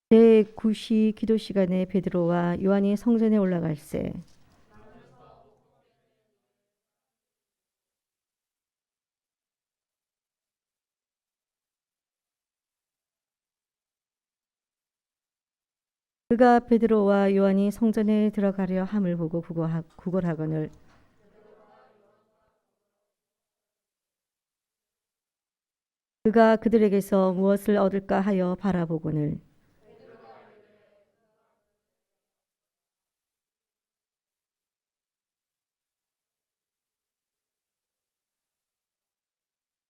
제9시 기도 시간에 베드로와 요한이 성전에 올라갈새 그가 베드로와 요한이 성전에 들어가려 함을 보고 구걸하거늘 그가 그들에게서 무엇을 얻을까 하여 바라보거늘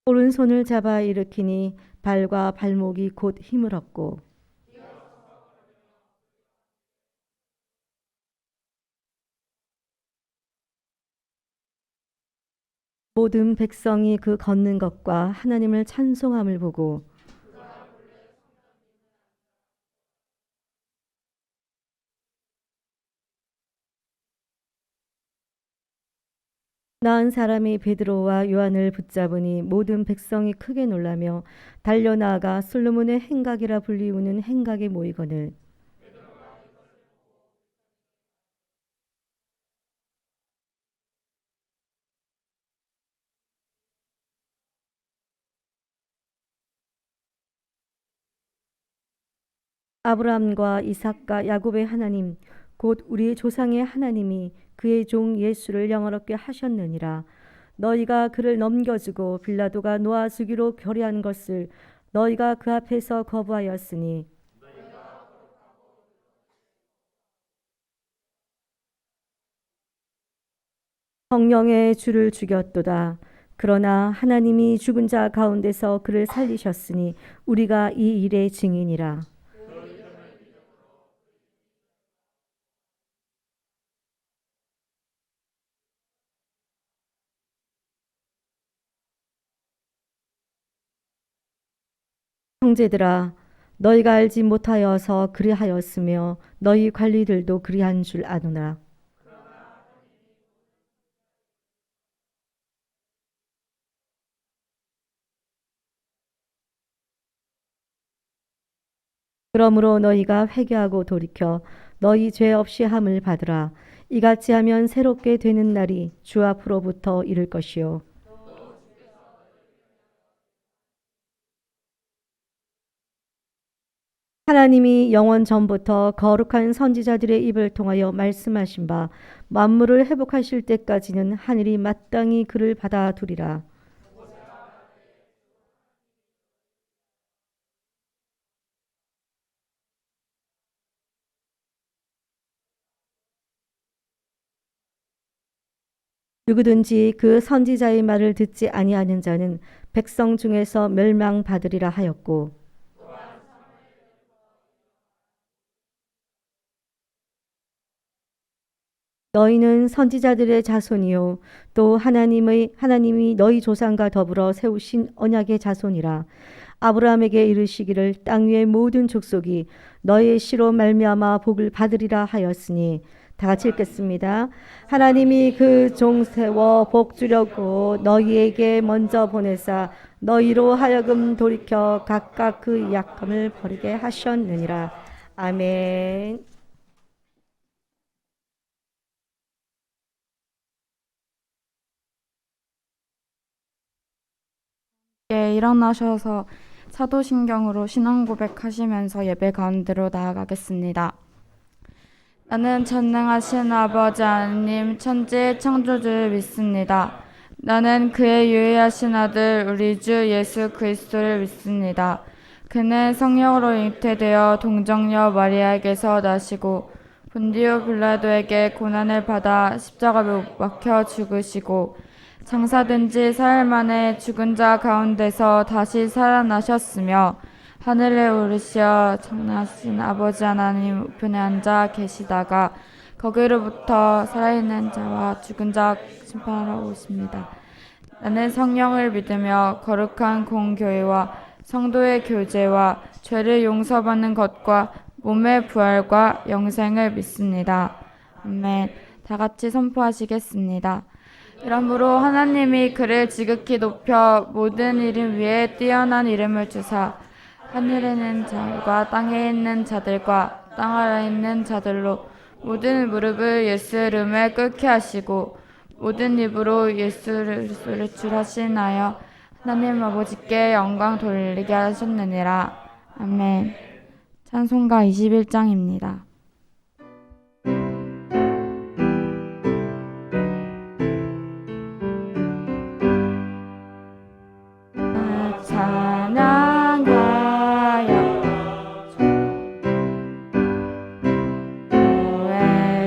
오른손을 잡아 일으키니 발과 발목이 곧 힘을 얻고 모든 백성이 그 걷는 것과 하나님을 찬송함을 보고 나은 사람이 베드로와 요한을 붙잡으니 모든 백성이 크게 놀라며 달려나가 솔로몬의 행각이라 불리우는 행각에 모이거늘 아브라함과 이삭과 야곱의 하나님 곧 우리 조상의 하나님이 그의 종 예수를 영화롭게 하셨느니라. 너희가 그를 넘겨주고 빌라도가 놓아주기로 결의한 것을 너희가 그 앞에서 거부하였으니 성령의 주를 죽였도다. 그러나 하나님이 죽은 자 가운데서 그를 살리셨으니 우리가 이 일의 증인이라. 형제들아, 너희가 알지 못하여서 그리하였으며 너희 관리들도 그리한 줄 아노라. 그러므로 너희가 회개하고 돌이켜 너희 죄 없이 함을 받으라. 이같이 하면 새롭게 되는 날이 주 앞으로부터 이를 것이요. 하나님이 영원 전부터 거룩한 선지자들의 입을 통하여 말씀하신 바 만물을 회복하실 때까지는 하늘이 마땅히 그를 받아두리라. 누구든지 그 선지자의 말을 듣지 아니하는 자는 백성 중에서 멸망받으리라 하였고 너희는 선지자들의 자손이요 또 하나님이 너희 조상과 더불어 세우신 언약의 자손이라. 아브라함에게 이르시기를 땅 위의 모든 족속이 너희의 씨로 말미암아 복을 받으리라 하였으니 다 같이 읽겠습니다. 하나님이 그 종 세워 복 주려고 너희에게 먼저 보내사 너희로 하여금 돌이켜 각각 그 약함을 버리게 하셨느니라. 아멘. 예, 일어나셔서 사도신경으로 신앙 고백하시면서 예배 가운데로 나아가겠습니다. 나는 전능하신 아버지 하나님 천지의 창조주를 믿습니다. 나는 그의 유일하신 아들 우리 주 예수 그리스도를 믿습니다. 그는 성령으로 잉태되어 동정녀 마리아에게서 나시고 본디오 빌라도에게 고난을 받아 십자가에 못 박혀 죽으시고 장사된 지 사흘 만에 죽은 자 가운데서 다시 살아나셨으며 하늘에 오르시어 전능하신 아버지 하나님 우편에 앉아 계시다가 거기로부터 살아있는 자와 죽은 자 심판하러 오십니다. 나는 성령을 믿으며 거룩한 공교회와 성도의 교제와 죄를 용서받는 것과 몸의 부활과 영생을 믿습니다. 아멘. 다 같이 선포하시겠습니다. 그러므로 하나님이 그를 지극히 높여 모든 이름 위에 뛰어난 이름을 주사 하늘에 있는 자들과 땅에 있는 자들과 땅 아래 있는 자들로 모든 무릎을 예수 이름에 꿇게 하시고 모든 입으로 예수를 주하시나요 하나님 아버지께 영광 돌리게 하셨느니라. 아멘. 찬송가 21장입니다. 찬양하여 주의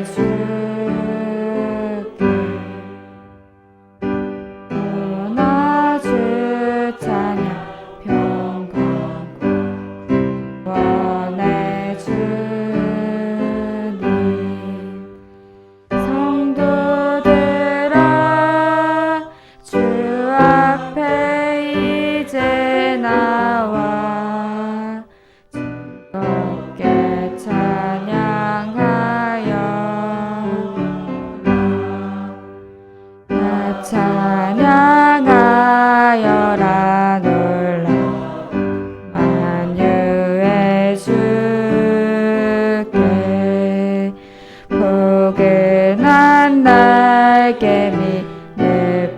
주께 구나 주 찬양 평강 원의 주님 성도들아 주 앞에 이제 나와 즐겁게 찬양하여 나 찬양하여라 놀라 만유의 주께 포근한 날개 밑에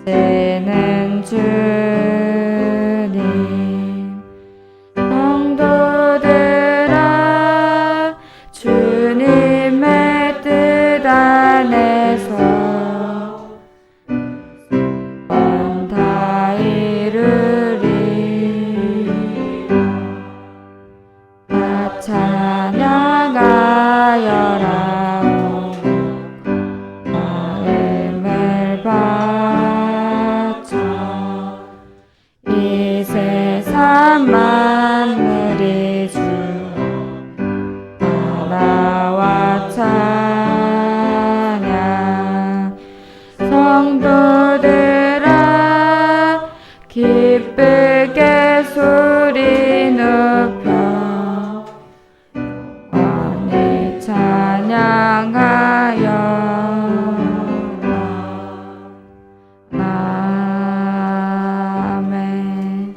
쓰는 주님 성도들아 주님의 뜻 안에서 소원 다 이루리 나 찬양하여라 마음을 바쳐 이 세상 만물이 주 나라와 찬양 성도들아 기쁘게 소리 높여 영원히 찬양하여 아멘.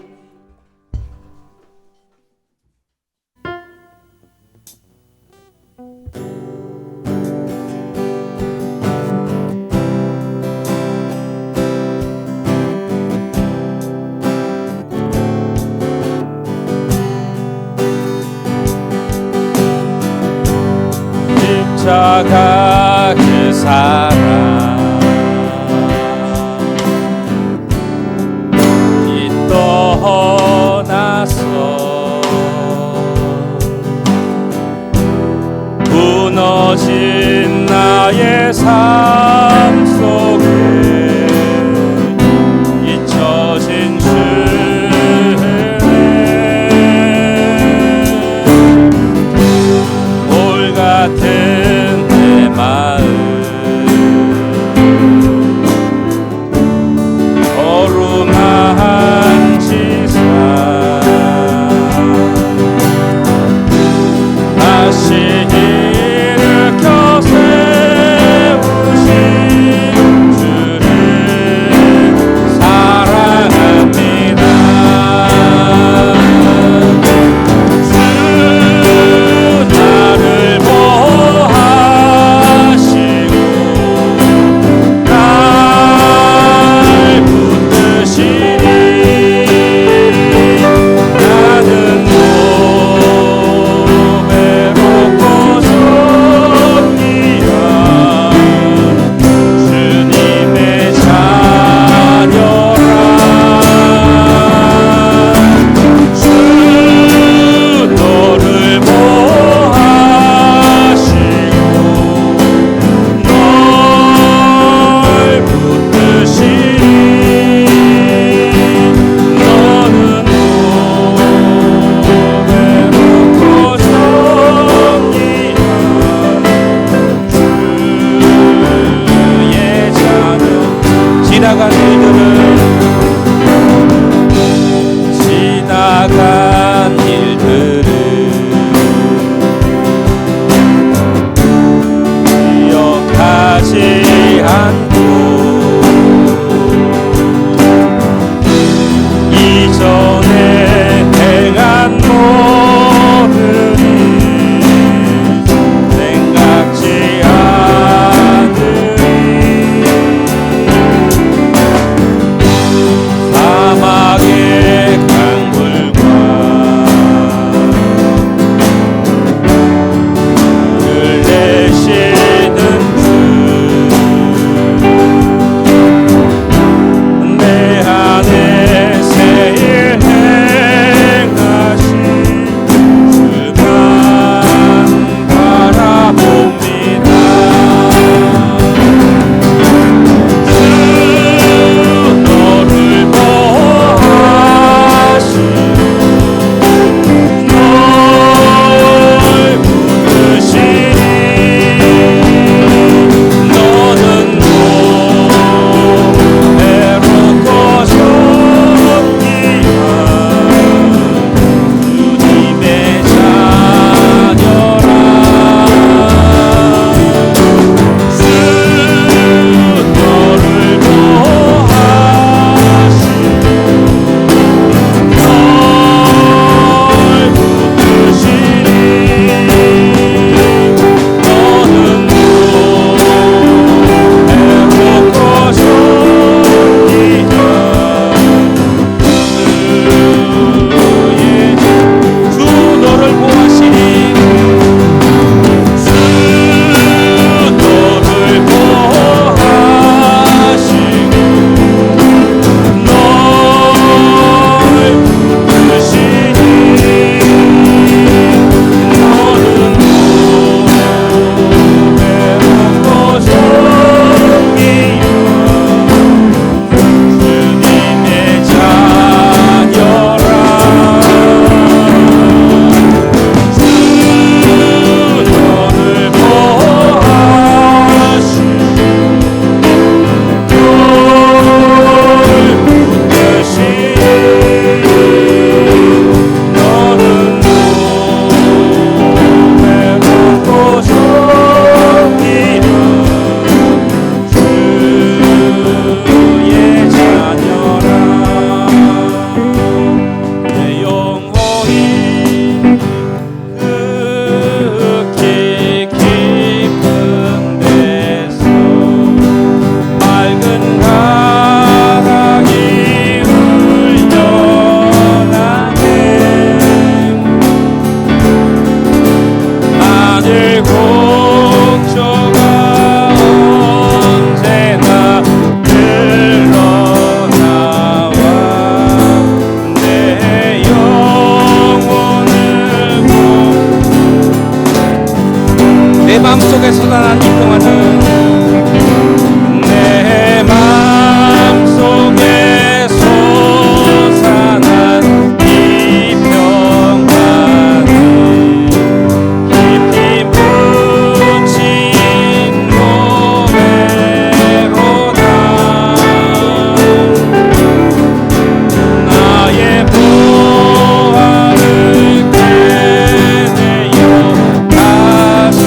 십자가 그 사랑 이 떠나서 무너진 나의 삶 속에 잊혀진 주의 돌 같은 내 마음 거룩한 지사 다시 일으켜 세우신 주를 사랑합니다. 주 나를 보호하시고 날 붙드시니 나는 또 외롭고 속에 솟아난 이 평화는 내 마음속에 솟아난 이 평화는 깊이 묻힌 노래로다. 나의 보화를 깨내어 가져갈까.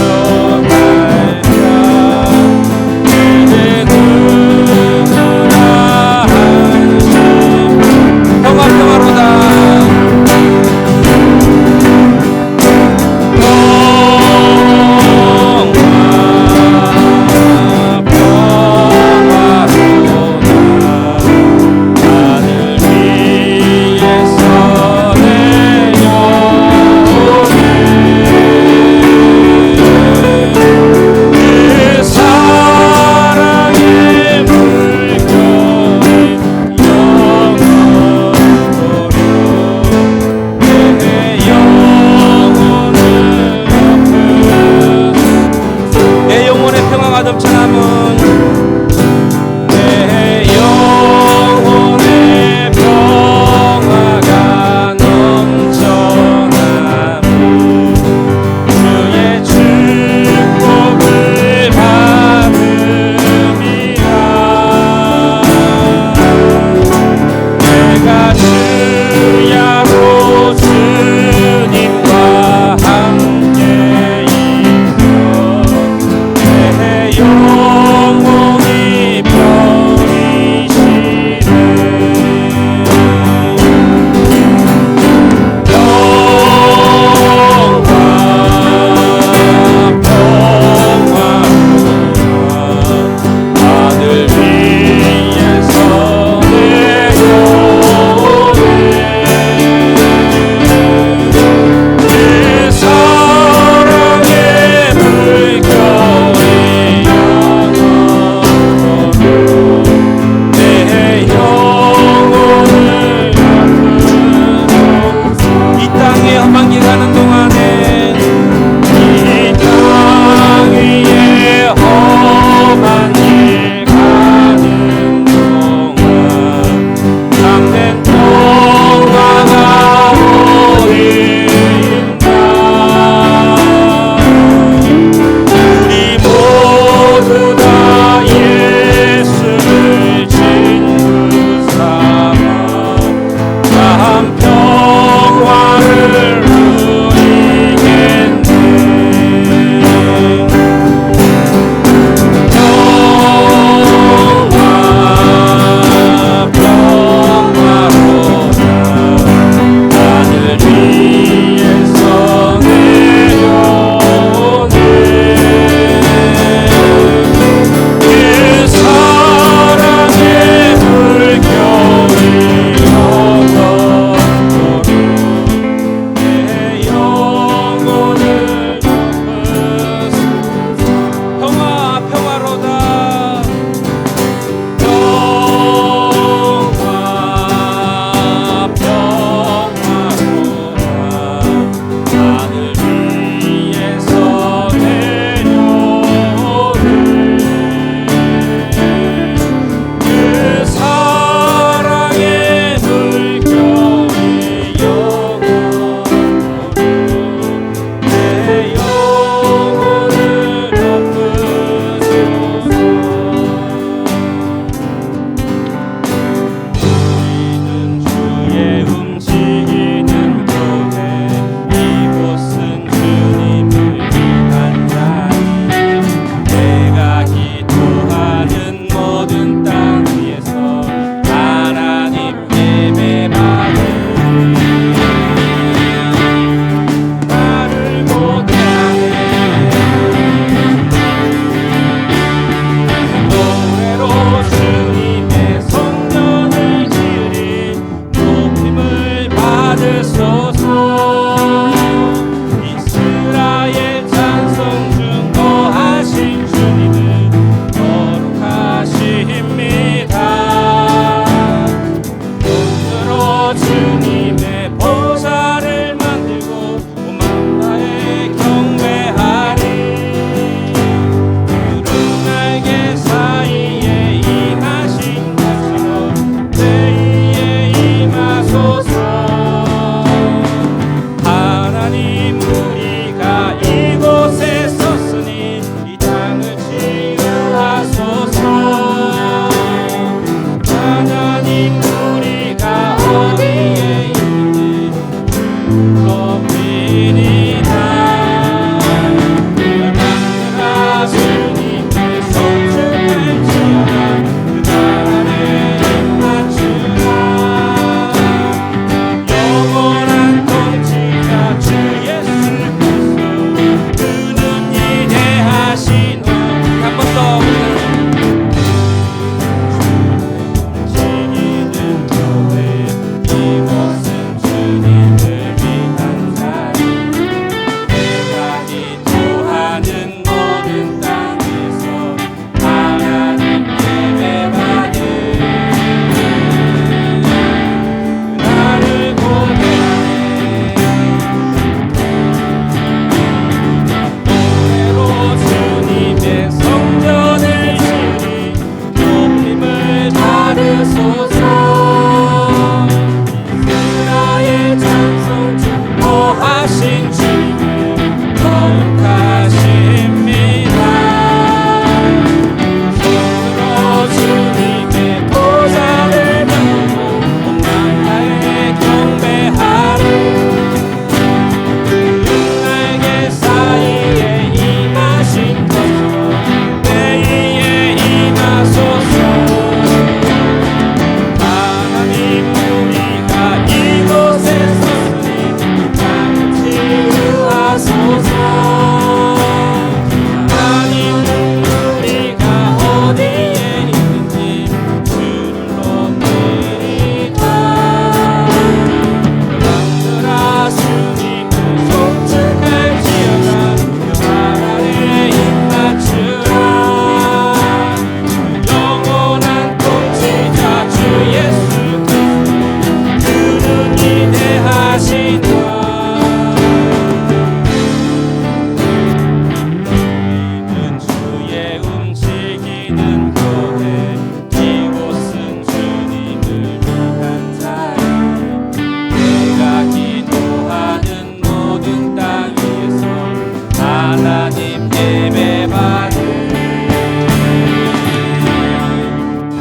하나님 예배받으니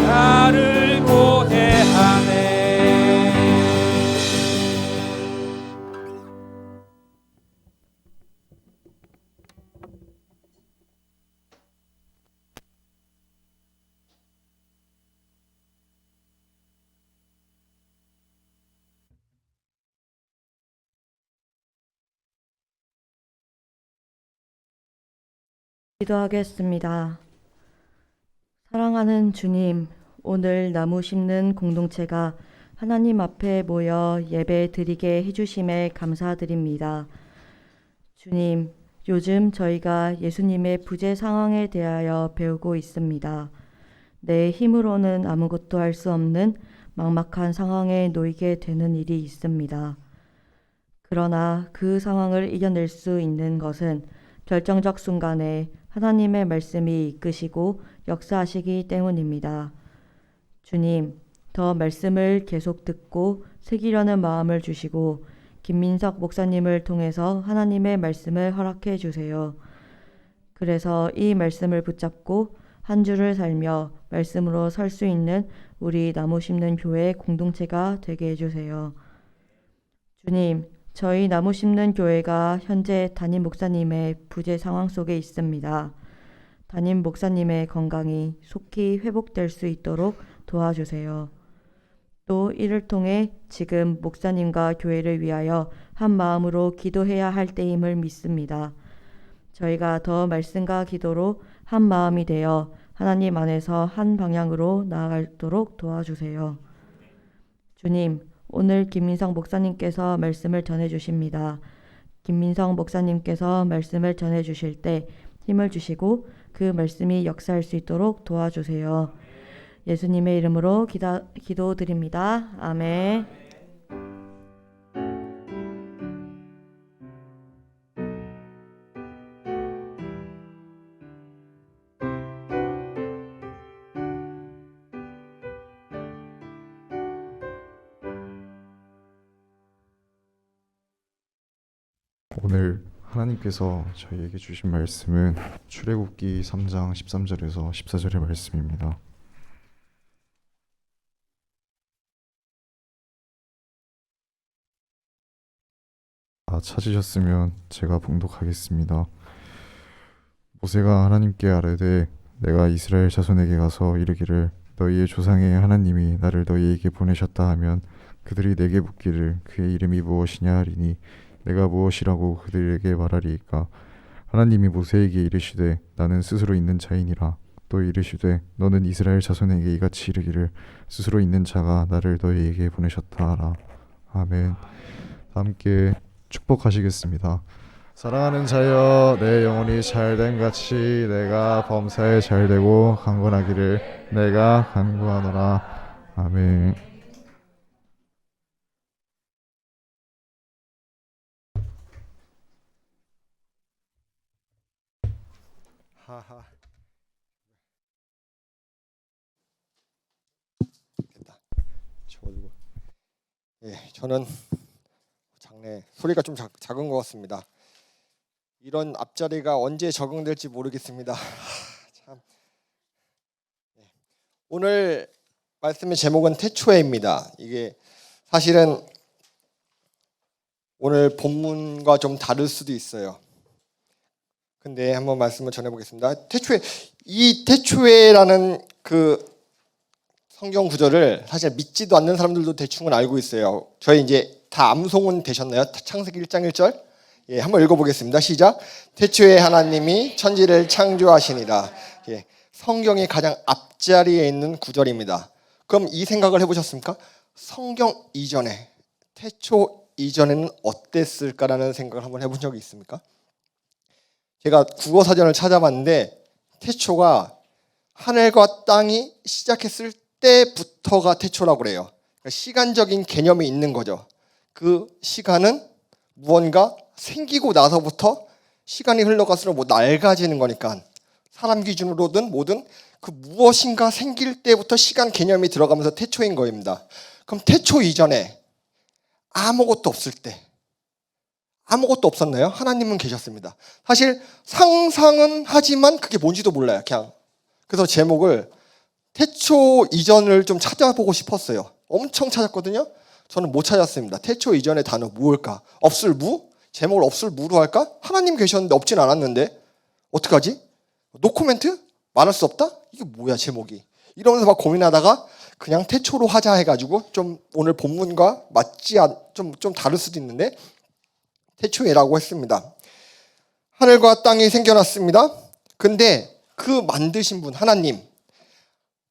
나를 고대하네. 기도하겠습니다. 사랑하는 주님, 오늘 나무 심는 공동체가 하나님 앞에 모여 예배 드리게 해주심에 감사드립니다. 주님, 요즘 저희가 예수님의 부재 상황에 대하여 배우고 있습니다. 내 힘으로는 아무것도 할 수 없는 막막한 상황에 놓이게 되는 일이 있습니다. 그러나 그 상황을 이겨낼 수 있는 것은 결정적 순간에 하나님의 말씀이 이끄시고 역사하시기 때문입니다. 주님, 더 말씀을 계속 듣고 새기려는 마음을 주시고 김민석 목사님을 통해서 하나님의 말씀을 허락해 주세요. 그래서 이 말씀을 붙잡고 한 주를 살며 말씀으로 설 수 있는 우리 나무 심는 교회 공동체가 되게 해주세요. 주님, 저희 나무 심는 교회가 현재 담임 목사님의 부재 상황 속에 있습니다. 담임 목사님의 건강이 속히 회복될 수 있도록 도와주세요. 또 이를 통해 지금 목사님과 교회를 위하여 한 마음으로 기도해야 할 때임을 믿습니다. 저희가 더 말씀과 기도로 한 마음이 되어 하나님 안에서 한 방향으로 나아가도록 도와주세요. 주님, 오늘 김민성 목사님께서 말씀을 전해주십니다. 김민성 목사님께서 말씀을 전해주실 때 힘을 주시고 그 말씀이 역사할 수 있도록 도와주세요. 예수님의 이름으로 기도드립니다. 아멘. 오늘 하나님께서 저희에게 주신 말씀은 출애굽기 3장 13절에서 14절의 말씀입니다. 찾으셨으면 제가 봉독하겠습니다. 모세가 하나님께 아뢰되 내가 이스라엘 자손에게 가서 이르기를 너희의 조상의 하나님이 나를 너희에게 보내셨다 하면 그들이 내게 묻기를 그의 이름이 무엇이냐 하리니 내가 무엇이라고 그들에게 말하리이까. 하나님이 모세에게 이르시되 나는 스스로 있는 자이니라. 또 이르시되 너는 이스라엘 자손에게 이같이 이르기를 스스로 있는 자가 나를 너희에게 보내셨다 하라. 아멘. 함께 축복하시겠습니다. 사랑하는 자여, 내 영혼이 잘됨 같이 내가 범사에 잘되고 강건하기를 내가 간구하노라. 아멘. 하하. 됐다. 적어주고. 예, 저는 장래 소리가 좀 작은 것 같습니다. 이런 앞자리가 언제 적응될지 모르겠습니다. 참. 예. 오늘 말씀의 제목은 태초에입니다. 이게 사실은 오늘 본문과 좀 다를 수도 있어요. 근데 한번 말씀을 전해보겠습니다. 이 태초에라는 그 성경 구절을 사실 믿지도 않는 사람들도 대충은 알고 있어요. 저희 이제 다 암송은 되셨나요? 창세기 1장 1절? 예, 한번 읽어보겠습니다. 시작. 태초에 하나님이 천지를 창조하시니라. 예, 성경의 가장 앞자리에 있는 구절입니다. 그럼 이 생각을 해보셨습니까? 성경 이전에, 태초 이전에는 어땠을까라는 생각을 한번 해본 적이 있습니까? 제가 국어사전을 찾아봤는데 태초가 하늘과 땅이 시작했을 때부터가 태초라고 그래요. 그러니까 시간적인 개념이 있는 거죠. 그 시간은 무언가 생기고 나서부터 시간이 흘러갈수록 뭐 낡아지는 거니까 사람 기준으로든 뭐든 그 무엇인가 생길 때부터 시간 개념이 들어가면서 태초인 거입니다. 그럼 태초 이전에 아무것도 없을 때, 아무것도 없었나요? 하나님은 계셨습니다. 사실 상상은 하지만 그게 뭔지도 몰라요. 그냥. 그래서 제목을 태초 이전을 좀 찾아보고 싶었어요. 엄청 찾았거든요. 저는 못 찾았습니다. 태초 이전의 단어 무엇일까? 없을 무? 제목을 없을 무로 할까? 하나님 계셨는데 없진 않았는데 어떡하지? 노코멘트? 말할 수 없다? 이게 뭐야 제목이? 이러면서 막 고민하다가 그냥 태초로 하자 해가지고 좀 오늘 본문과 좀 다를 수도 있는데 태초에라고 했습니다. 하늘과 땅이 생겨났습니다. 근데 그 만드신 분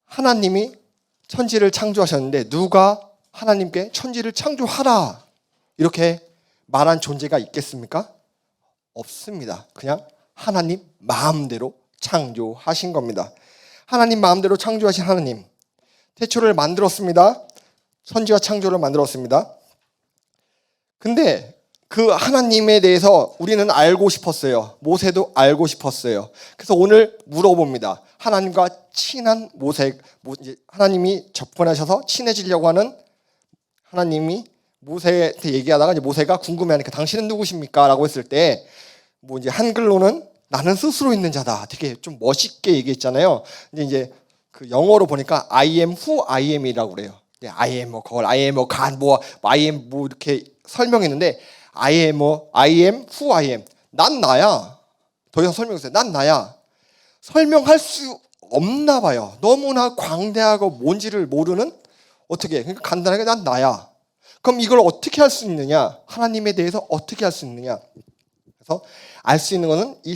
하나님이 천지를 창조하셨는데 누가 하나님께 천지를 창조하라 이렇게 말한 존재가 있겠습니까? 없습니다. 그냥 하나님 마음대로 창조하신 겁니다. 하나님 마음대로 창조하신 하나님 태초를 만들었습니다. 천지와 창조를 만들었습니다. 근데 그 하나님에 대해서 우리는 알고 싶었어요. 모세도 알고 싶었어요. 그래서 오늘 물어봅니다. 하나님과 친한 하나님이 접근하셔서 친해지려고 하는 하나님이 모세한테 얘기하다가 이제 모세가 궁금해하니까 당신은 누구십니까? 라고 했을 때 이제 한글로는 나는 스스로 있는 자다. 되게 좀 멋있게 얘기했잖아요. 근데 이제 그 영어로 보니까 I am who I am이라고 그래요. I am God, I am God, I am 이렇게 설명했는데 I am who I am. 난 나야. 더 이상 설명했어요. 난 나야. 설명할 수 없나 봐요. 너무나 광대하고 뭔지를 모르는 어떻게 그러니까 간단하게 난 나야. 그럼 이걸 어떻게 할 수 있느냐? 하나님에 대해서 어떻게 할 수 있느냐? 그래서 알 수 있는 것은 이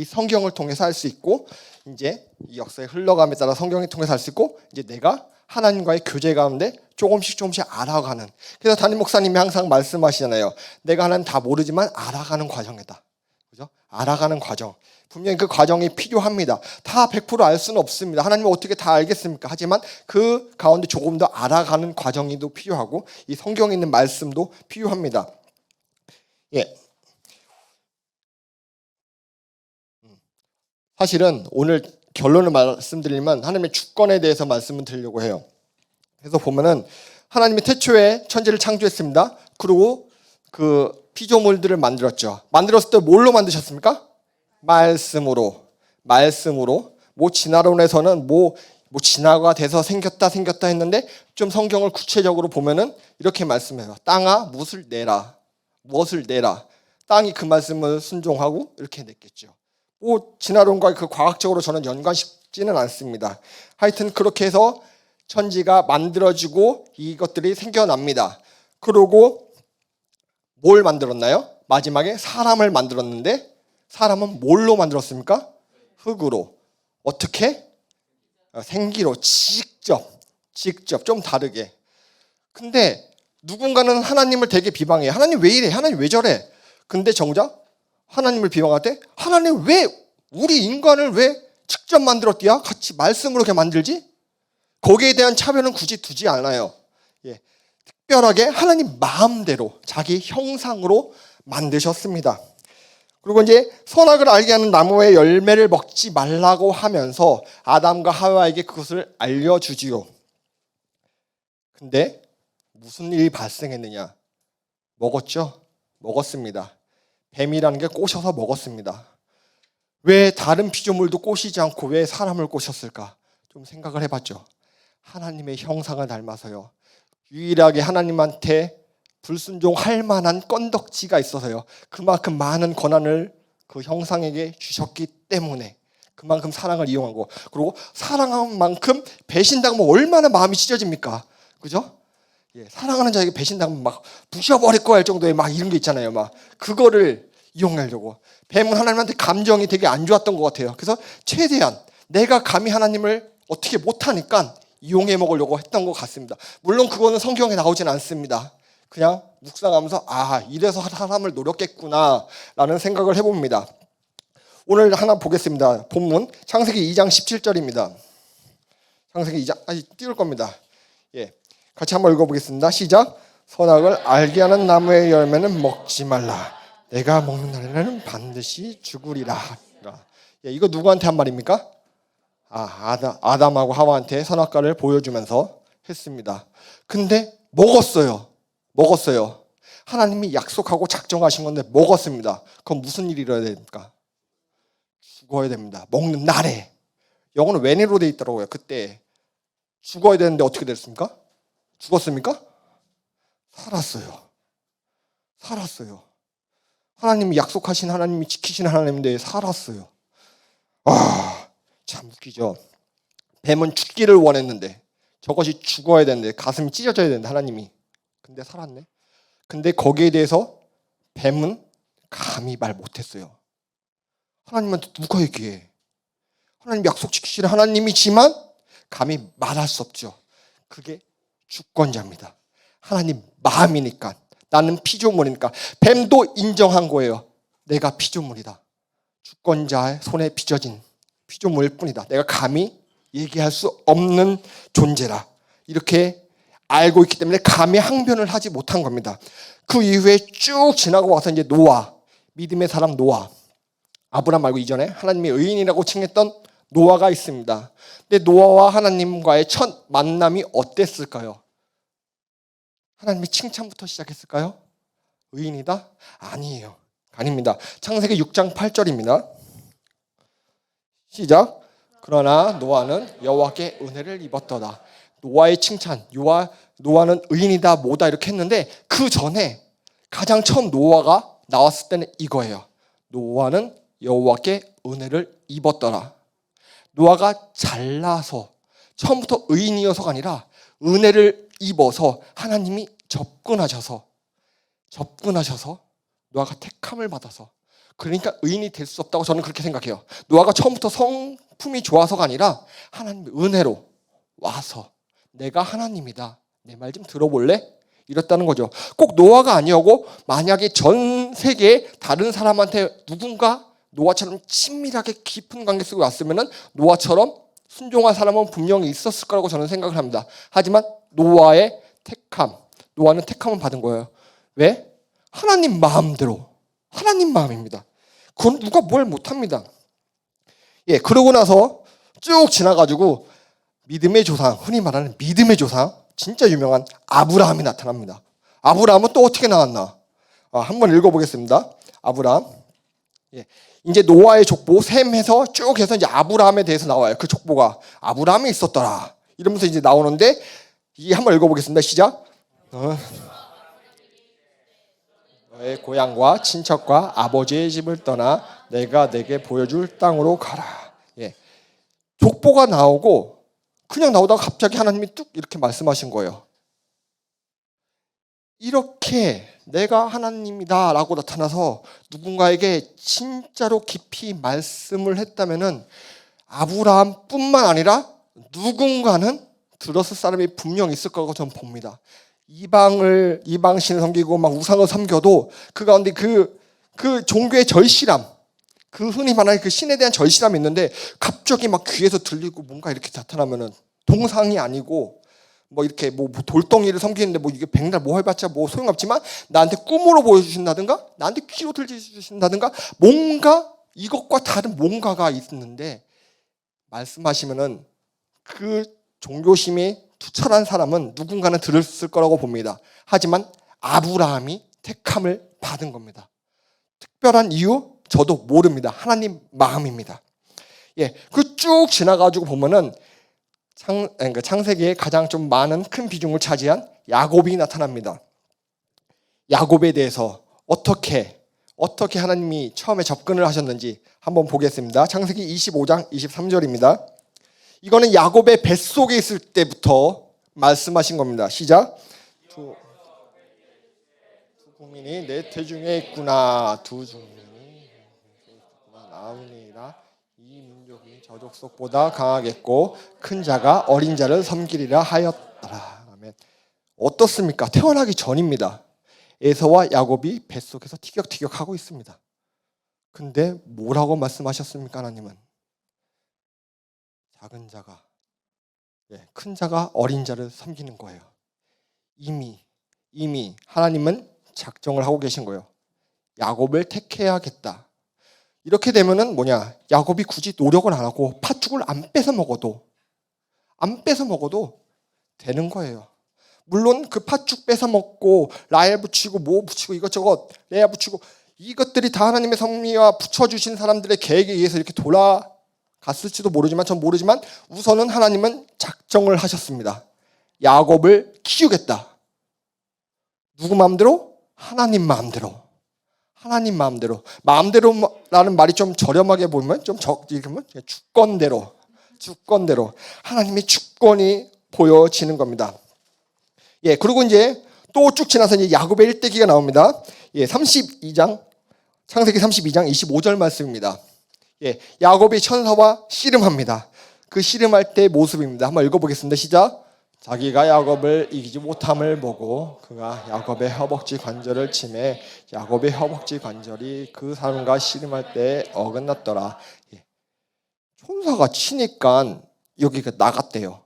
성경을 통해서 할 수 있고 이제 이 역사의 흘러감에 따라 성경을 통해서 할 수 있고 이제 내가 하나님과의 교제 가운데 조금씩 알아가는. 그래서 담임 목사님이 항상 말씀하시잖아요. 내가 하나님 다 모르지만 알아가는 과정이다. 그죠? 알아가는 과정. 분명히 그 과정이 필요합니다. 다 100% 알 수는 없습니다. 하나님은 어떻게 다 알겠습니까? 하지만 그 가운데 조금 더 알아가는 과정이 또 필요하고 이 성경에 있는 말씀도 필요합니다. 예. 사실은 오늘 결론을 말씀드리면 하나님의 주권에 대해서 말씀을 드리려고 해요. 그래서 보면은 하나님이 태초에 천지를 창조했습니다. 그리고 그 피조물들을 만들었죠. 만들었을 때 뭘로 만드셨습니까? 말씀으로. 진화론에서는 진화가 돼서 생겼다 했는데 좀 성경을 구체적으로 보면은 이렇게 말씀해요. 땅아 무엇을 내라. 땅이 그 말씀을 순종하고 이렇게 냈겠죠. 진화론과 그 과학적으로 저는 연관짓지는 않습니다. 하여튼 그렇게 해서 천지가 만들어지고 이것들이 생겨납니다. 그리고 뭘 만들었나요? 마지막에 사람을 만들었는데 사람은 뭘로 만들었습니까? 흙으로. 어떻게? 생기로 직접 좀 다르게. 근데 누군가는 하나님을 되게 비방해요. 하나님 왜 이래? 하나님 왜 저래? 근데 정작 하나님을 비방할 때 하나님 왜 우리 인간을 왜 직접 만들었디야? 같이 말씀으로 이렇게 만들지? 거기에 대한 차별은 굳이 두지 않아요. 예. 특별하게 하나님 마음대로 자기 형상으로 만드셨습니다. 그리고 이제 선악을 알게 하는 나무의 열매를 먹지 말라고 하면서 아담과 하와에게 그것을 알려주지요. 근데 무슨 일이 발생했느냐? 먹었습니다. 뱀이라는 게 꼬셔서 먹었습니다. 왜 다른 피조물도 꼬시지 않고 왜 사람을 꼬셨을까? 좀 생각을 해봤죠. 하나님의 형상을 닮아서요. 유일하게 하나님한테 불순종할 만한 건덕지가 있어서요. 그만큼 많은 권한을 그 형상에게 주셨기 때문에 그만큼 사랑을 이용한 거. 그리고 사랑한 만큼 배신당하면 얼마나 마음이 찢어집니까? 그죠? 예, 사랑하는 자에게 배신당하면 막 부셔버릴 거 할 정도의 막 이런 게 있잖아요. 막 그거를 이용하려고. 뱀은 하나님한테 감정이 되게 안 좋았던 것 같아요. 그래서 최대한 내가 감히 하나님을 어떻게 못하니까 이용해 먹으려고 했던 것 같습니다. 물론 그거는 성경에 나오진 않습니다. 그냥 묵상하면서 이래서 사람을 노렸겠구나 라는 생각을 해봅니다. 오늘 하나 보겠습니다. 본문 창세기 2장 17절입니다. 창세기 2장 띄울 겁니다. 예, 같이 한번 읽어보겠습니다. 시작. 선악을 알게 하는 나무의 열매는 먹지 말라. 내가 먹는 날에는 반드시 죽으리라. 예, 이거 누구한테 한 말입니까? 아담하고 하와한테 선악과를 보여주면서 했습니다. 근데 먹었어요. 하나님이 약속하고 작정하신 건데 먹었습니다. 그럼 무슨 일이 일어나야 됩니까? 죽어야 됩니다. 먹는 날에. 영어는 when으로 돼 있더라고요. 그때 죽어야 되는데 어떻게 됐습니까? 죽었습니까? 살았어요. 살았어요. 하나님이 약속하신 하나님이 지키신 하나님인데 살았어요. 참 웃기죠. 뱀은 죽기를 원했는데 저것이 죽어야 되는데 가슴이 찢어져야 되는데 하나님이 근데 살았네. 근데 거기에 대해서 뱀은 감히 말 못했어요. 하나님한테 누가 얘기해? 하나님 약속 지키시는 하나님이지만 감히 말할 수 없죠. 그게 주권자입니다. 하나님 마음이니까. 나는 피조물이니까. 뱀도 인정한 거예요. 내가 피조물이다. 주권자의 손에 빚어진 피조물일 뿐이다. 내가 감히 얘기할 수 없는 존재라. 이렇게 알고 있기 때문에 감히 항변을 하지 못한 겁니다. 그 이후에 쭉 지나고 와서 이제 노아, 믿음의 사람 노아. 아브라함 말고 이전에 하나님이 의인이라고 칭했던 노아가 있습니다. 근데 노아와 하나님과의 첫 만남이 어땠을까요? 하나님이 칭찬부터 시작했을까요? 의인이다? 아니에요. 아닙니다. 창세기 6장 8절입니다. 시작. 그러나 노아는 여호와께 은혜를 입었더라. 노아의 칭찬, 노아는 의인이다 뭐다 이렇게 했는데 그 전에 가장 처음 노아가 나왔을 때는 이거예요. 노아는 여호와께 은혜를 입었더라. 노아가 잘나서 처음부터 의인이어서가 아니라 은혜를 입어서 하나님이 접근하셔서 노아가 택함을 받아서 그러니까 의인이 될 수 없다고 저는 그렇게 생각해요. 노아가 처음부터 성품이 좋아서가 아니라 하나님의 은혜로 와서 내가 하나님이다. 내 말 좀 들어볼래? 이랬다는 거죠. 꼭 노아가 아니었고 만약에 전 세계에 다른 사람한테 누군가 노아처럼 친밀하게 깊은 관계 속에 왔으면 노아처럼 순종할 사람은 분명히 있었을 거라고 저는 생각을 합니다. 하지만 노아는 택함을 받은 거예요. 왜? 하나님 마음대로. 하나님 마음입니다. 그건 누가 뭘 못합니다. 예, 그러고 나서 쭉 지나가지고 믿음의 조상, 흔히 말하는 믿음의 조상, 진짜 유명한 아브라함이 나타납니다. 아브라함은 또 어떻게 나왔나? 한번 읽어보겠습니다. 아브라함. 예, 이제 노아의 족보 셈해서 쭉 해서 이제 아브라함에 대해서 나와요. 그 족보가 아브라함이 있었더라. 이러면서 이제 나오는데 이 한번 읽어보겠습니다. 시작. 너의 고향과 친척과 아버지의 집을 떠나 내가 내게 보여줄 땅으로 가라. 예, 족보가 나오고 그냥 나오다가 갑자기 하나님이 뚝 이렇게 말씀하신 거예요. 이렇게 내가 하나님이다라고 나타나서 누군가에게 진짜로 깊이 말씀을 했다면은 아브라함뿐만 아니라 누군가는 들었을 사람이 분명히 있을 거라고 저는 봅니다. 이방신을 섬기고 막 우상을 섬겨도 그 가운데 그 종교의 절실함, 그 흔히 말하는 그 신에 대한 절실함이 있는데 갑자기 막 귀에서 들리고 뭔가 이렇게 나타나면은 동상이 아니고 뭐 이렇게 뭐 돌덩이를 섬기는데 뭐 이게 백날 뭐 해봤자 뭐 소용없지만 나한테 꿈으로 보여주신다든가 나한테 귀로 들려주신다든가 뭔가 이것과 다른 뭔가가 있는데 말씀하시면은 그 종교심이 투철한 사람은 누군가는 들었을 거라고 봅니다. 하지만 아브라함이 택함을 받은 겁니다. 특별한 이유 저도 모릅니다. 하나님 마음입니다. 예, 그 쭉 지나가지고 보면은 창세기에 가장 좀 많은 큰 비중을 차지한 야곱이 나타납니다. 야곱에 대해서 어떻게 하나님이 처음에 접근을 하셨는지 한번 보겠습니다. 창세기 25장 23절입니다. 이거는 야곱의 뱃속에 있을 때부터 말씀하신 겁니다. 시작. 두 국민이 내 태중에 있구나. 두 국민이 나오니라. 이 민족이 저 족속보다 강하겠고 큰 자가 어린 자를 섬기리라 하였더라. 아멘. 어떻습니까? 태어나기 전입니다. 에서와 야곱이 뱃속에서 티격태격하고 있습니다. 근데 뭐라고 말씀하셨습니까? 하나님은 작은 자가 큰 자가 어린 자를 섬기는 거예요. 이미 하나님은 작정을 하고 계신 거예요. 야곱을 택해야겠다. 이렇게 되면은 뭐냐? 야곱이 굳이 노력을 안 하고 팥죽을 안 뺏어 먹어도 되는 거예요. 물론 그 팥죽 뺏어 먹고 라헬 붙이고 뭐 붙이고 이것저것 레아 붙이고 이것들이 다 하나님의 섭리와 붙여주신 사람들의 계획에 의해서 이렇게 돌아갔을지도 모르지만 전 모르지만 우선은 하나님은 작정을 하셨습니다. 야곱을 키우겠다. 누구 마음대로? 하나님 마음대로. 하나님 마음대로. 마음대로라는 말이 좀 저렴하게 보면 좀 주권대로. 주권대로. 하나님의 주권이 보여지는 겁니다. 예, 그리고 이제 또 쭉 지나서 이제 야곱의 일대기가 나옵니다. 예, 32장 창세기 32장 25절 말씀입니다. 예, 야곱이 천사와 씨름합니다. 그 씨름할 때의 모습입니다. 한번 읽어보겠습니다. 시작. 자기가 야곱을 이기지 못함을 보고 그가 야곱의 허벅지 관절을 치매 야곱의 허벅지 관절이 그 사람과 씨름할 때 어긋났더라. 예. 천사가 치니까 여기가 나갔대요.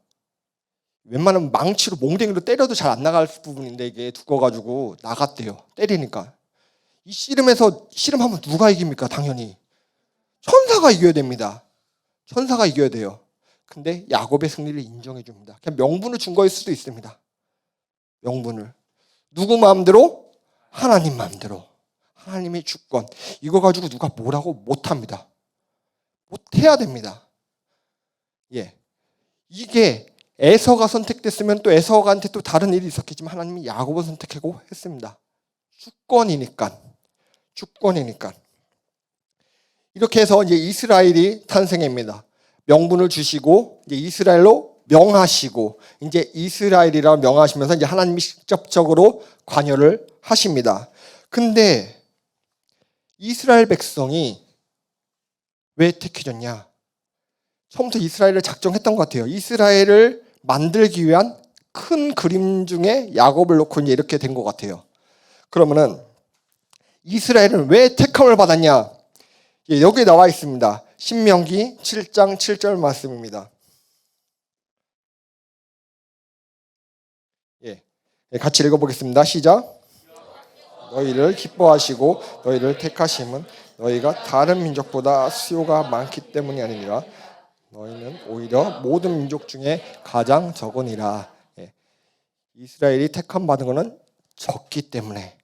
웬만하면 망치로 몽댕이로 때려도 잘 안 나갈 부분인데 이게 두꺼워가지고 나갔대요. 때리니까. 이 씨름하면 누가 이깁니까? 당연히 천사가 이겨야 됩니다. 천사가 이겨야 돼요. 근데 야곱의 승리를 인정해 줍니다. 그냥 명분을 준 거일 수도 있습니다. 명분을. 누구 마음대로? 하나님 마음대로. 하나님의 주권. 이거 가지고 누가 뭐라고 못합니다. 못해야 됩니다. 예. 이게 에서가 선택됐으면 또 에서가한테 또 다른 일이 있었겠지만 하나님이 야곱을 선택하고 했습니다. 주권이니까. 주권이니까. 이렇게 해서 이제 이스라엘이 탄생합니다. 명분을 주시고 이제 이스라엘로 명하시고 이제 이스라엘이라고 명하시면서 이제 하나님이 직접적으로 관여를 하십니다. 근데 이스라엘 백성이 왜 택해졌냐? 처음부터 이스라엘을 작정했던 것 같아요. 이스라엘을 만들기 위한 큰 그림 중에 야곱을 놓고 이제 이렇게 된 것 같아요. 그러면은 이스라엘은 왜 택함을 받았냐? 예, 여기 나와 있습니다. 신명기 7장 7절 말씀입니다. 예, 같이 읽어보겠습니다. 시작. 너희를 기뻐하시고 너희를 택하심은 너희가 다른 민족보다 수요가 많기 때문이 아니라 너희는 오히려 모든 민족 중에 가장 적으니라. 예, 이스라엘이 택함 받은 것은 적기 때문에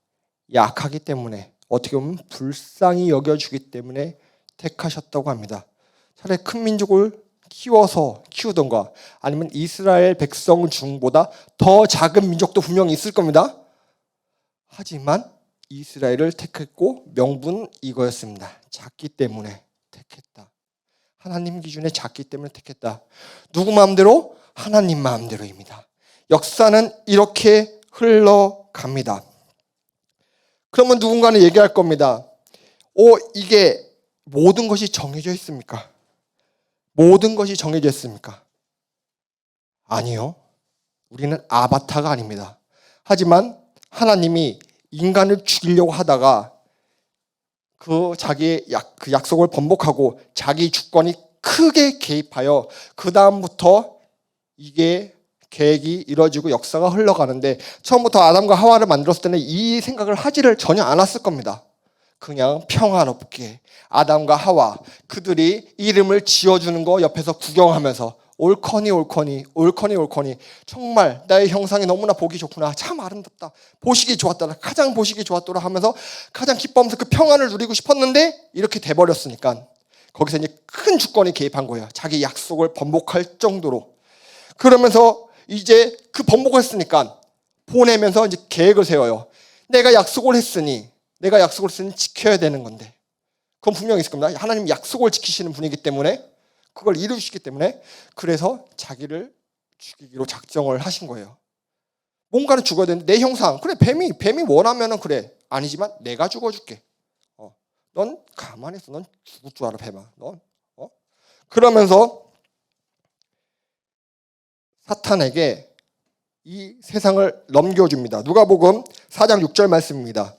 약하기 때문에 어떻게 보면 불쌍히 여겨주기 때문에 택하셨다고 합니다. 차라리 큰 민족을 키우던가 아니면 이스라엘 백성 중보다 더 작은 민족도 분명히 있을 겁니다. 하지만 이스라엘을 택했고 명분은 이거였습니다. 작기 때문에 택했다. 하나님 기준에 작기 때문에 택했다. 누구 마음대로? 하나님 마음대로입니다. 역사는 이렇게 흘러갑니다. 그러면 누군가는 얘기할 겁니다. 이게 모든 것이 정해져 있습니까? 모든 것이 정해져 있습니까? 아니요. 우리는 아바타가 아닙니다. 하지만 하나님이 인간을 죽이려고 하다가 자기의 그 약속을 번복하고 자기 주권이 크게 개입하여 그 다음부터 이게 계획이 이루어지고 역사가 흘러가는데 처음부터 아담과 하와를 만들었을 때는 이 생각을 하지를 전혀 않았을 겁니다. 그냥 평화롭게 아담과 하와 그들이 이름을 지어주는 거 옆에서 구경하면서 옳거니 정말 나의 형상이 너무나 보기 좋구나, 참 아름답다, 보시기 좋았다, 가장 보시기 좋았더라 하면서 가장 기뻐하면서 그 평안을 누리고 싶었는데 이렇게 돼버렸으니까 거기서 이제 큰 주권이 개입한 거예요. 자기 약속을 번복할 정도로. 그러면서 이제 그 번복을 했으니까 보내면서 이제 계획을 세워요. 내가 약속을 했으니 지켜야 되는 건데. 그건 분명히 있을 겁니다. 하나님 약속을 지키시는 분이기 때문에 그걸 이루시기 때문에 그래서 자기를 죽이기로 작정을 하신 거예요. 뭔가는 죽어야 되는데 내 형상, 그래 뱀이 원하면은 그래, 아니지만 내가 죽어줄게. 넌 가만히 있어. 넌 죽을 줄 알아 뱀아. 넌 그러면서 사탄에게 이 세상을 넘겨줍니다. 누가복음 4장 6절 말씀입니다.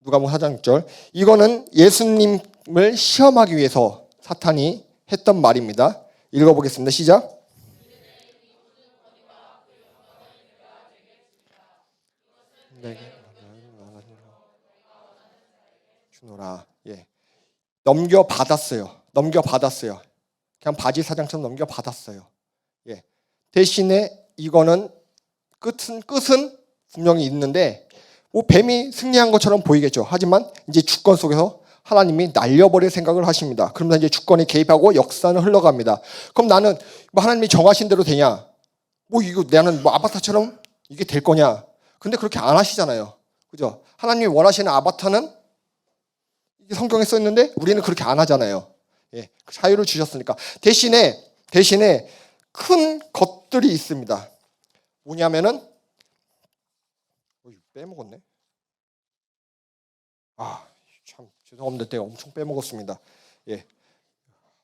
누가복음 4장 6절. 이거는 예수님을 시험하기 위해서 사탄이 했던 말입니다. 읽어보겠습니다. 시작. 주노라. 예. 넘겨받았어요. 그냥 바지 사장처럼 넘겨받았어요. 예. 대신에 이거는 끝은 분명히 있는데 뭐 뱀이 승리한 것처럼 보이겠죠. 하지만 이제 주권 속에서 하나님이 날려버릴 생각을 하십니다. 그러면서 이제 주권이 개입하고 역사는 흘러갑니다. 그럼 나는 뭐 하나님이 정하신 대로 되냐? 뭐 이거 나는 뭐 아바타처럼 이게 될 거냐? 근데 그렇게 안 하시잖아요. 그죠? 하나님이 원하시는 아바타는 이게 성경에 써 있는데 우리는 그렇게 안 하잖아요. 예, 자유를 주셨으니까. 대신에 큰 것들이 있습니다. 뭐냐면은 빼먹었네. 참 죄송합니다. 내가 엄청 빼먹었습니다. 예.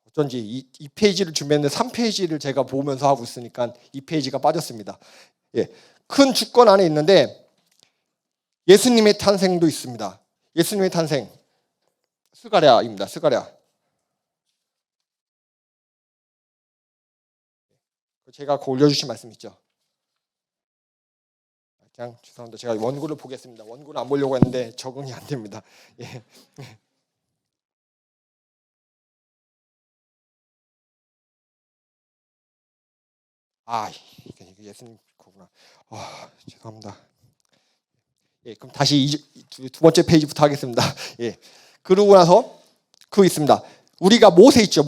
어쩐지 이 페이지를 준비했는데 3페이지를 제가 보면서 하고 있으니까 이 페이지가 빠졌습니다. 예. 큰 주권 안에 있는데 예수님의 탄생도 있습니다. 예수님의 탄생. 스가랴입니다. 스가랴. 제가 올려주신 말씀 있죠. 그냥 죄송합니다. 제가 원고를 보겠습니다. 원고를 안 보려고 했는데 적응이 안 됩니다. 예. 이게 예수님 거구나. 죄송합니다. 예, 그럼 다시 두 번째 페이지부터 하겠습니다. 예. 그러고 나서 그거 있습니다. 우리가 모세 있죠.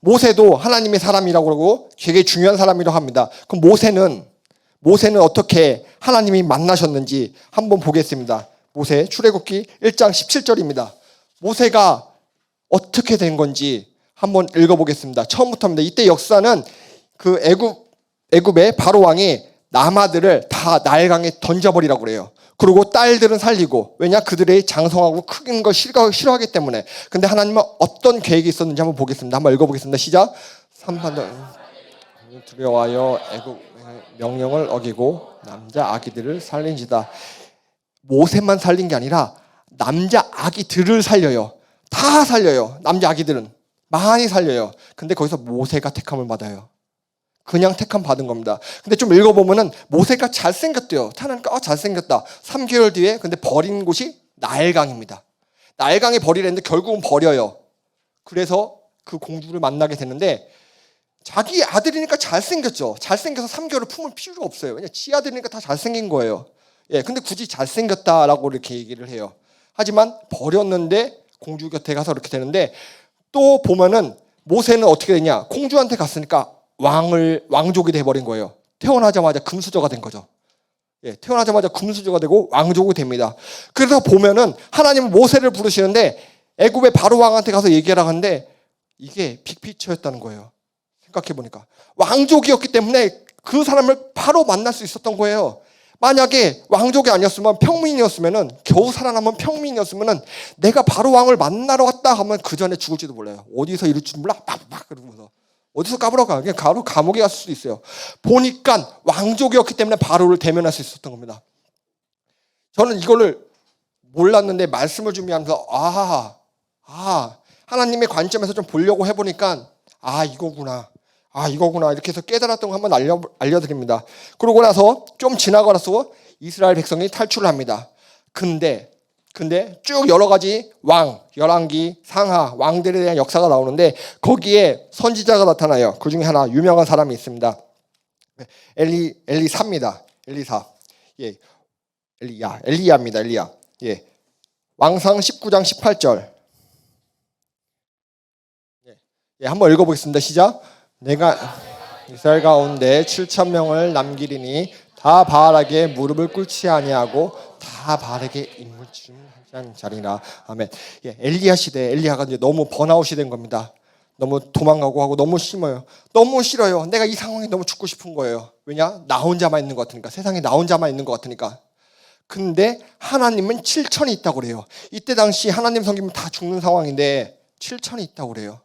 모세도 하나님의 사람이라고 그러고 되게 중요한 사람이라고 합니다. 그럼 모세는 어떻게 하나님이 만나셨는지 한번 보겠습니다. 모세 출애굽기 1장 17절입니다. 모세가 어떻게 된 건지 한번 읽어보겠습니다. 처음부터입니다. 이때 역사는 그 애굽의 바로 왕이 남아들을 다 나일강에 던져버리라고 그래요. 그리고 딸들은 살리고, 왜냐? 그들의 장성하고 큰 걸 싫어하기 때문에. 근데 하나님은 어떤 계획이 있었는지 한번 보겠습니다. 한번 읽어보겠습니다. 시작. 3번 두려워하여 애굽 명령을 어기고 남자 아기들을 살린지다. 모세만 살린 게 아니라 남자 아기들을 살려요. 다 살려요. 남자 아기들은 많이 살려요. 근데 거기서 모세가 택함을 받아요. 그냥 택함 받은 겁니다. 근데 좀 읽어보면은 모세가 잘생겼대요. 하나님께 잘생겼다. 3개월 뒤에 근데 버린 곳이 나일강입니다. 나일강에 버리랬는데 결국은 버려요. 그래서 그 공주를 만나게 됐는데 자기 아들이니까 잘생겼죠. 잘생겨서 3개월을 품을 필요가 없어요. 왜냐 지 아들이니까 다 잘생긴 거예요. 예, 근데 굳이 잘생겼다라고 이렇게 얘기를 해요. 하지만 버렸는데 공주 곁에 가서 이렇게 되는데 또 보면은 모세는 어떻게 되냐? 공주한테 갔으니까 왕족이 돼버린 거예요. 태어나자마자 금수저가 된 거죠. 예, 태어나자마자 금수저가 되고 왕족이 됩니다. 그래서 보면은 하나님은 모세를 부르시는데 애굽의 바로 왕한테 가서 얘기하라 하는데 이게 빅피처였다는 거예요. 생각해보니까 왕족이었기 때문에 그 사람을 바로 만날 수 있었던 거예요. 만약에 왕족이 아니었으면 평민이었으면은 겨우 살아남은 평민이었으면은 내가 바로 왕을 만나러 갔다 하면 그 전에 죽을지도 몰라요. 어디서 이럴 줄 몰라 막 그러면서 어디서 까불어가 그냥 바로 감옥에 갔을 수도 있어요. 보니까 왕족이었기 때문에 바로를 대면할 수 있었던 겁니다. 저는 이거를 몰랐는데 말씀을 준비하면서 하나님의 관점에서 좀 보려고 해보니까 이거구나 이렇게 해서 깨달았던 거 한번 알려드립니다. 그러고 나서 좀 지나고 나서 이스라엘 백성이 탈출을 합니다. 근데 쭉 여러 가지 열왕기, 상하, 왕들에 대한 역사가 나오는데 거기에 선지자가 나타나요. 그 중에 하나 유명한 사람이 있습니다. 엘리사입니다. 엘리사. 예. 엘리야입니다. 엘리야. 예. 왕상 19장 18절. 예, 한번 읽어보겠습니다. 시작. 내가 이스라엘 가운데 7,000명을 남기리니 다 바알에게 무릎을 꿇지 아니하고 다 바알에게 인물춤한 자리라. 아멘. 예, 엘리야 시대 엘리야가 이제 너무 번아웃이 된 겁니다. 너무 도망가고 하고 너무 심어요. 너무 싫어요. 내가 이 상황에 너무 죽고 싶은 거예요. 왜냐? 나 혼자만 있는 것 같으니까. 세상에 나 혼자만 있는 것 같으니까. 근데 하나님은 7천이 있다고 그래요. 이때 당시 하나님 섬기면 다 죽는 상황인데 7천이 있다고 그래요.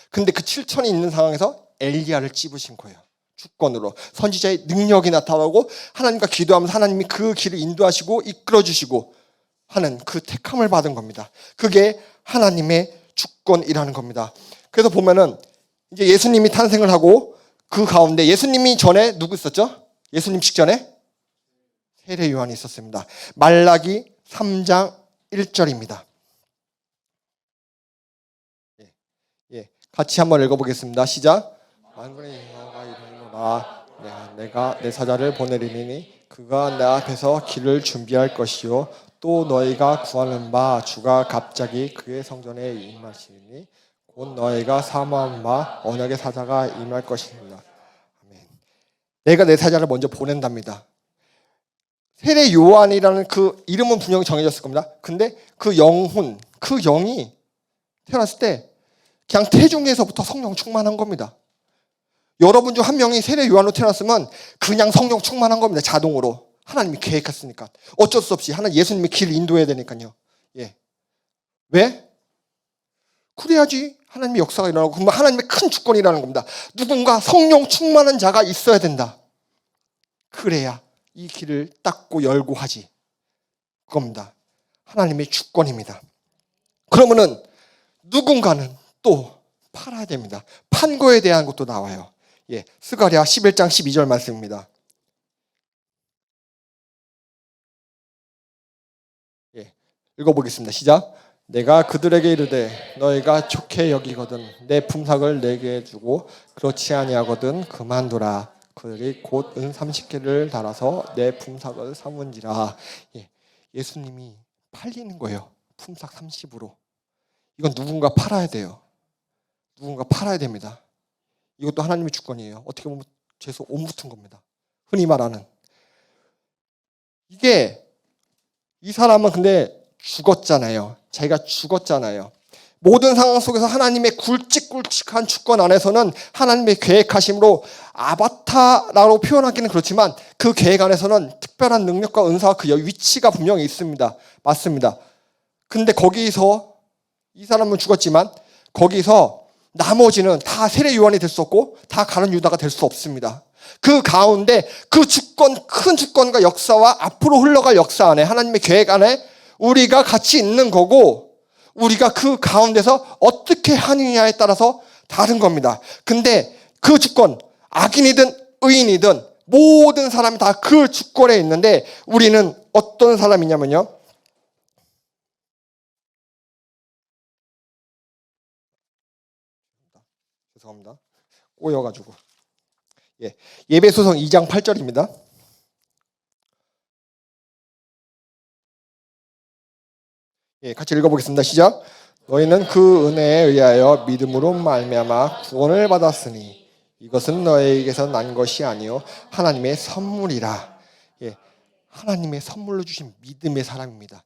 근데 그 7천이 있는 상황에서 엘리야를 찝으신 거예요. 주권으로. 선지자의 능력이 나타나고 하나님과 기도하면서 하나님이 그 길을 인도하시고 이끌어주시고 하는 그 택함을 받은 겁니다. 그게 하나님의 주권이라는 겁니다. 그래서 보면은 이제 예수님이 탄생을 하고 그 가운데 예수님이 전에 누구 있었죠? 예수님 직전에 세례 요한이 있었습니다. 말라기 3장 1절입니다. 같이 한번 읽어보겠습니다. 시작. 만군의 여호와가 이르노라 내가 내가 내 사자를 보내리니 그가 내 앞에서 길을 준비할 것이요 또 너희가 구하는 바 주가 갑자기 그의 성전에 임하시니 곧 너희가 사모한 바 언약의 사자가 임할 것입니다. 아멘. 내가 내 사자를 먼저 보낸답니다. 세례 요한이라는 그 이름은 분명히 정해졌을 겁니다. 근데 그 영혼, 그 영이 태어났을 때 그냥 태중에서부터 성령 충만한 겁니다. 여러분 중 한 명이 세례 요한으로 태어났으면 그냥 성령 충만한 겁니다. 자동으로. 하나님이 계획했으니까. 어쩔 수 없이 하나님 예수님이 길 인도해야 되니까요. 예. 왜? 그래야지 하나님의 역사가 일어나고 그러면 하나님의 큰 주권이라는 겁니다. 누군가 성령 충만한 자가 있어야 된다. 그래야 이 길을 닦고 열고 하지. 그겁니다. 하나님의 주권입니다. 그러면은 누군가는 또 팔아야 됩니다. 판거에 대한 것도 나와요. 예, 스가랴 11장 12절 말씀입니다. 예, 읽어보겠습니다. 시작. 내가 그들에게 이르되 너희가 좋게 여기거든 내 품삯을 내게 주고 그렇지 아니하거든 그만두라. 그들이 곧 은 30개를 달아서 내 품삯을 삼은지라. 예, 예수님이 팔리는 거예요. 품삯 30으로. 이건 누군가 팔아야 돼요. 누군가 팔아야 됩니다. 이것도 하나님의 주권이에요. 어떻게 보면 죄수 옷 묻은 겁니다. 흔히 말하는. 이게 이 사람은 근데 죽었잖아요. 자기가 죽었잖아요. 모든 상황 속에서 하나님의 굵직굵직한 주권 안에서는 하나님의 계획하심으로 아바타라고 표현하기는 그렇지만 그 계획 안에서는 특별한 능력과 은사와 그 위치가 분명히 있습니다. 맞습니다. 근데 거기서 이 사람은 죽었지만 거기서 나머지는 다 세례 요한이 될 수 없고 다 가룟 유다가 될 수 없습니다. 그 가운데 그 주권, 큰 주권과 역사와 앞으로 흘러갈 역사 안에 하나님의 계획 안에 우리가 같이 있는 거고 우리가 그 가운데서 어떻게 하느냐에 따라서 다른 겁니다. 근데 그 주권, 악인이든 의인이든 모든 사람이 다 그 주권에 있는데 우리는 어떤 사람이냐면요. 죄송합니다. 꼬여가지고. 예, 예배소서 2장 8절입니다. 예, 같이 읽어보겠습니다. 시작. 너희는 그 은혜에 의하여 믿음으로 말미암아 구원을 받았으니 이것은 너희에게서 난 것이 아니요 하나님의 선물이라. 예, 하나님의 선물로 주신 믿음의 사람입니다.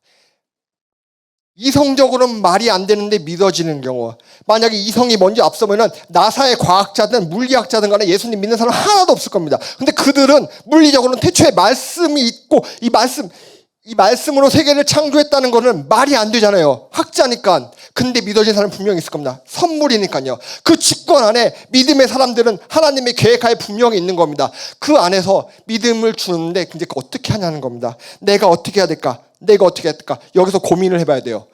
이성적으로는 말이 안 되는데 믿어지는 경우, 만약에 이성이 먼저 앞서면은 나사의 과학자든 물리학자든 간에 예수님 믿는 사람 하나도 없을 겁니다. 근데 그들은 물리적으로는 태초에 말씀이 있고 이 말씀으로 세계를 창조했다는 거는 말이 안 되잖아요. 학자니까. 근데 믿어진 사람은 분명히 있을 겁니다. 선물이니까요. 그 주권 안에 믿음의 사람들은 하나님의 계획하에 분명히 있는 겁니다. 그 안에서 믿음을 주는데 이제 어떻게 하냐는 겁니다. 내가 어떻게 해야 될까? 내가 어떻게 해야 될까? 여기서 고민을 해봐야 돼요.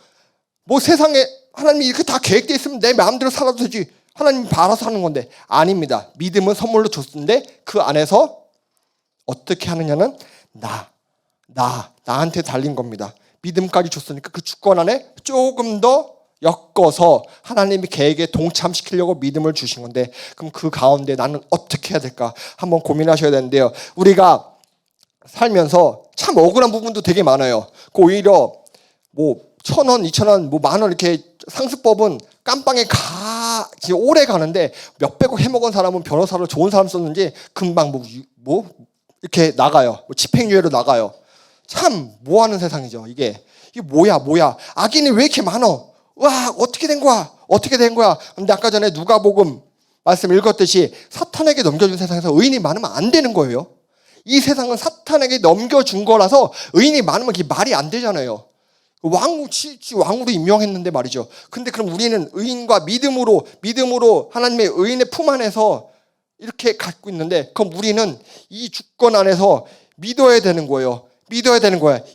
뭐 세상에 하나님이 이렇게 다 계획되어 있으면 내 마음대로 살아도 되지. 하나님이 알아서 하는 건데. 아닙니다. 믿음은 선물로 줬는데 그 안에서 어떻게 하느냐는 나한테 달린 겁니다. 믿음까지 줬으니까 그 주권 안에 조금 더 엮어서 하나님의 계획에 동참시키려고 믿음을 주신 건데 그럼 그 가운데 나는 어떻게 해야 될까? 한번 고민하셔야 되는데요. 우리가 살면서 참 억울한 부분도 되게 많아요. 그 오히려 뭐 1,000원, 2,000원, 뭐 10,000원 이렇게 상습법은 깜빵에 오래 가는데 몇백억 해먹은 사람은 변호사로 좋은 사람 썼는지 금방 뭐 이렇게 나가요. 뭐 집행유예로 나가요. 참 뭐하는 세상이죠. 이게 뭐야. 악인이 왜 이렇게 많어? 와, 어떻게 된 거야? 근데 아까 전에 누가복음 말씀 읽었듯이 사탄에게 넘겨준 세상에서 의인이 많으면 안 되는 거예요. 이 세상은 사탄에게 넘겨준 거라서 의인이 많으면 그게 말이 안 되잖아요. 왕으로 임명했는데 말이죠. 근데 그럼 우리는 의인과 믿음으로 하나님의 의인의 품 안에서 이렇게 갖고 있는데 그럼 우리는 이 주권 안에서 믿어야 되는 거예요.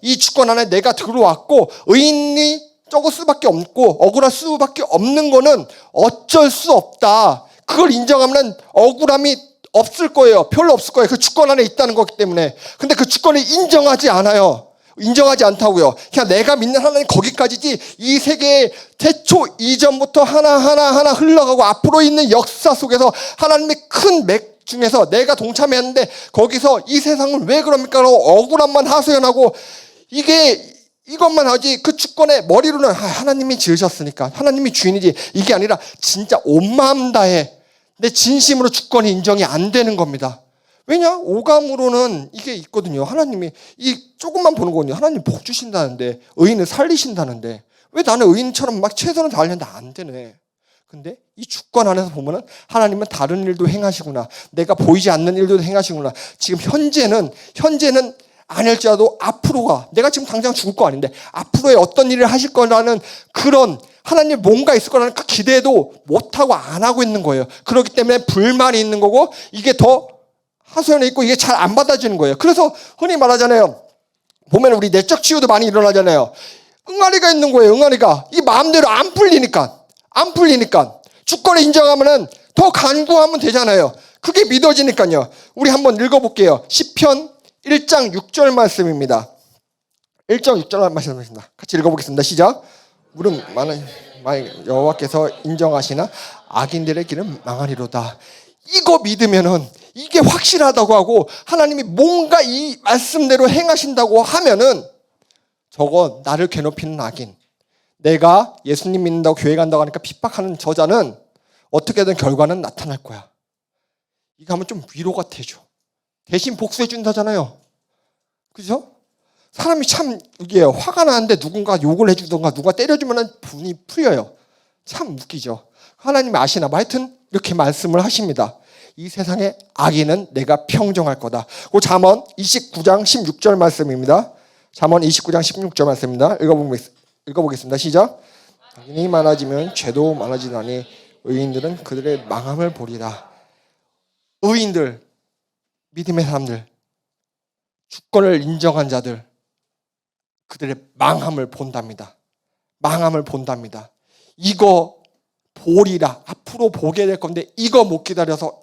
이 주권 안에 내가 들어왔고 의인이 적을 수밖에 없고 억울할 수밖에 없는 거는 어쩔 수 없다. 그걸 인정하면 억울함이 없을 거예요. 별로 없을 거예요. 그 주권 안에 있다는 거기 때문에. 근데 그 주권을 인정하지 않아요. 인정하지 않다고요. 그냥 내가 믿는 하나님 거기까지지 이 세계의 태초 이전부터 하나하나 흘러가고 앞으로 있는 역사 속에서 하나님의 큰 맥 중에서 내가 동참했는데 거기서 이 세상은 왜 그럽니까? 라고 억울함만 하소연하고 이것만 하지 그 주권의 머리로는 하나님이 지으셨으니까 하나님이 주인이지 이게 아니라 진짜 온 마음 다해 내 진심으로 주권이 인정이 안 되는 겁니다. 왜냐? 오감으로는 이게 있거든요. 하나님이 이 조금만 보는 거거든요. 하나님 복 주신다는데 의인을 살리신다는데 왜 나는 의인처럼 막 최선을 다하려는데 안 되네. 근데 이 주권 안에서 보면은 하나님은 다른 일도 행하시구나. 내가 보이지 않는 일도 행하시구나. 지금 현재는 아닐지라도 앞으로가 내가 지금 당장 죽을 거 아닌데 앞으로의 어떤 일을 하실 거라는 그런 하나님 뭔가 있을 거라는 그 기대도 못하고 안 하고 있는 거예요. 그렇기 때문에 불만이 있는 거고 이게 더 하소연에 있고 이게 잘 안 받아지는 거예요. 그래서 흔히 말하잖아요. 보면 우리 내적 치유도 많이 일어나잖아요. 응아리가 있는 거예요. 응아리가 이 마음대로 안 풀리니까 주권을 인정하면은 더 간구하면 되잖아요. 그게 믿어지니까요. 우리 한번 읽어볼게요. 시편 1장 6절 말씀입니다. 1장 6절 말씀입니다. 같이 읽어보겠습니다. 시작. 물은 많은 여호와께서 인정하시나 악인들의 길은 망하리로다. 이거 믿으면은 이게 확실하다고 하고 하나님이 뭔가 이 말씀대로 행하신다고 하면은 저거 나를 괴롭히는 악인, 내가 예수님 믿는다고 교회 간다고 하니까 핍박하는 저자는 어떻게든 결과는 나타날 거야. 이거 하면 좀 위로가 되죠. 대신 복수해 준다잖아요. 그죠? 사람이 참 이게 화가 나는데 누군가 욕을 해주던가 누가 때려주면 분이 풀려요. 참 웃기죠. 하나님이 아시나 봐. 하여튼 이렇게 말씀을 하십니다. 이 세상의 악인은 내가 평정할 거다. 그 잠언 29장 16절 말씀입니다. 잠언 29장 16절 말씀입니다. 읽어보겠습니다. 시작. 악인이 많아지면 죄도 많아지나니 의인들은 그들의 망함을 보리라. 의인들, 믿음의 사람들, 주권을 인정한 자들, 그들의 망함을 본답니다. 망함을 본답니다. 이거 보리라. 앞으로 보게 될 건데 이거 못 기다려서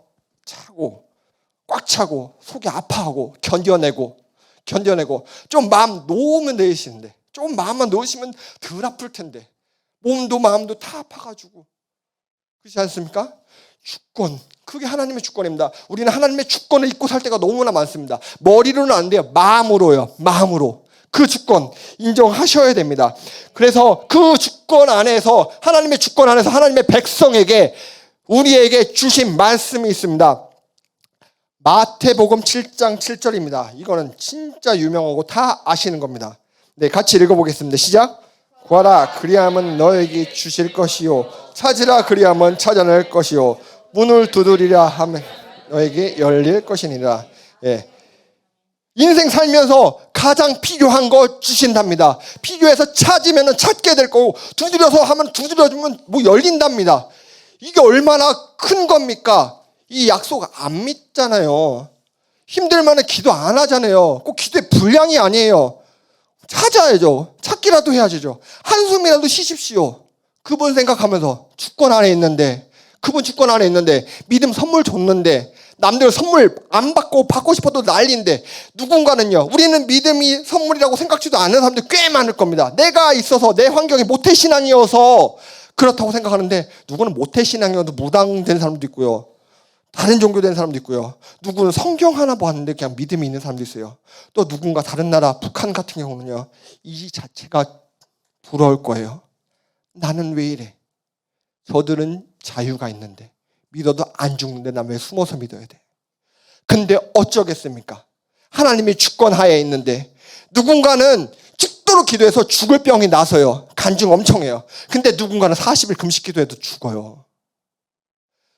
꽉 차고 속이 아파하고 견뎌내고 좀 마음 놓으면 되시는데 좀 마음만 놓으시면 덜 아플 텐데 몸도 마음도 다 아파가지고 그렇지 않습니까? 주권, 그게 하나님의 주권입니다. 우리는 하나님의 주권을 잊고 살 때가 너무나 많습니다. 머리로는 안 돼요. 마음으로요. 마음으로 그 주권 인정하셔야 됩니다. 그래서 그 주권 안에서 하나님의 주권 안에서 하나님의 백성에게 우리에게 주신 말씀이 있습니다. 마태복음 7장 7절입니다. 이거는 진짜 유명하고 다 아시는 겁니다. 네, 같이 읽어보겠습니다. 시작. 구하라 그리하면 너에게 주실 것이요 찾으라 그리하면 찾아낼 것이요 문을 두드리라 하면 너에게 열릴 것이니라. 예. 인생 살면서 가장 필요한 거 주신답니다. 필요해서 찾으면 찾게 될 거고 두드려서 하면 두드려주면 뭐 열린답니다. 이게 얼마나 큰 겁니까? 이 약속 안 믿잖아요. 힘들면 기도 안 하잖아요. 꼭 기도의 분량이 아니에요. 찾아야죠. 찾기라도 해야죠. 한숨이라도 쉬십시오. 그분 생각하면서 주권 안에 있는데 그분 주권 안에 있는데 믿음 선물 줬는데 남들 선물 안 받고 싶어도 난리인데 누군가는요. 우리는 믿음이 선물이라고 생각지도 않는 사람들이 꽤 많을 겁니다. 내가 있어서 내 환경이 모태신앙이어서 그렇다고 생각하는데 누구는 모태신앙이어도 무당된 사람도 있고요. 다른 종교 된 사람도 있고요. 누구는 성경 하나 봤는데 그냥 믿음이 있는 사람도 있어요. 또 누군가 다른 나라 북한 같은 경우는요. 이 자체가 부러울 거예요. 나는 왜 이래? 저들은 자유가 있는데 믿어도 안 죽는데 난 왜 숨어서 믿어야 돼? 근데 어쩌겠습니까? 하나님이 주권 하에 있는데 누군가는 죽도록 기도해서 죽을 병이 나서요. 간증 엄청 해요. 근데 누군가는 40일 금식 기도해도 죽어요.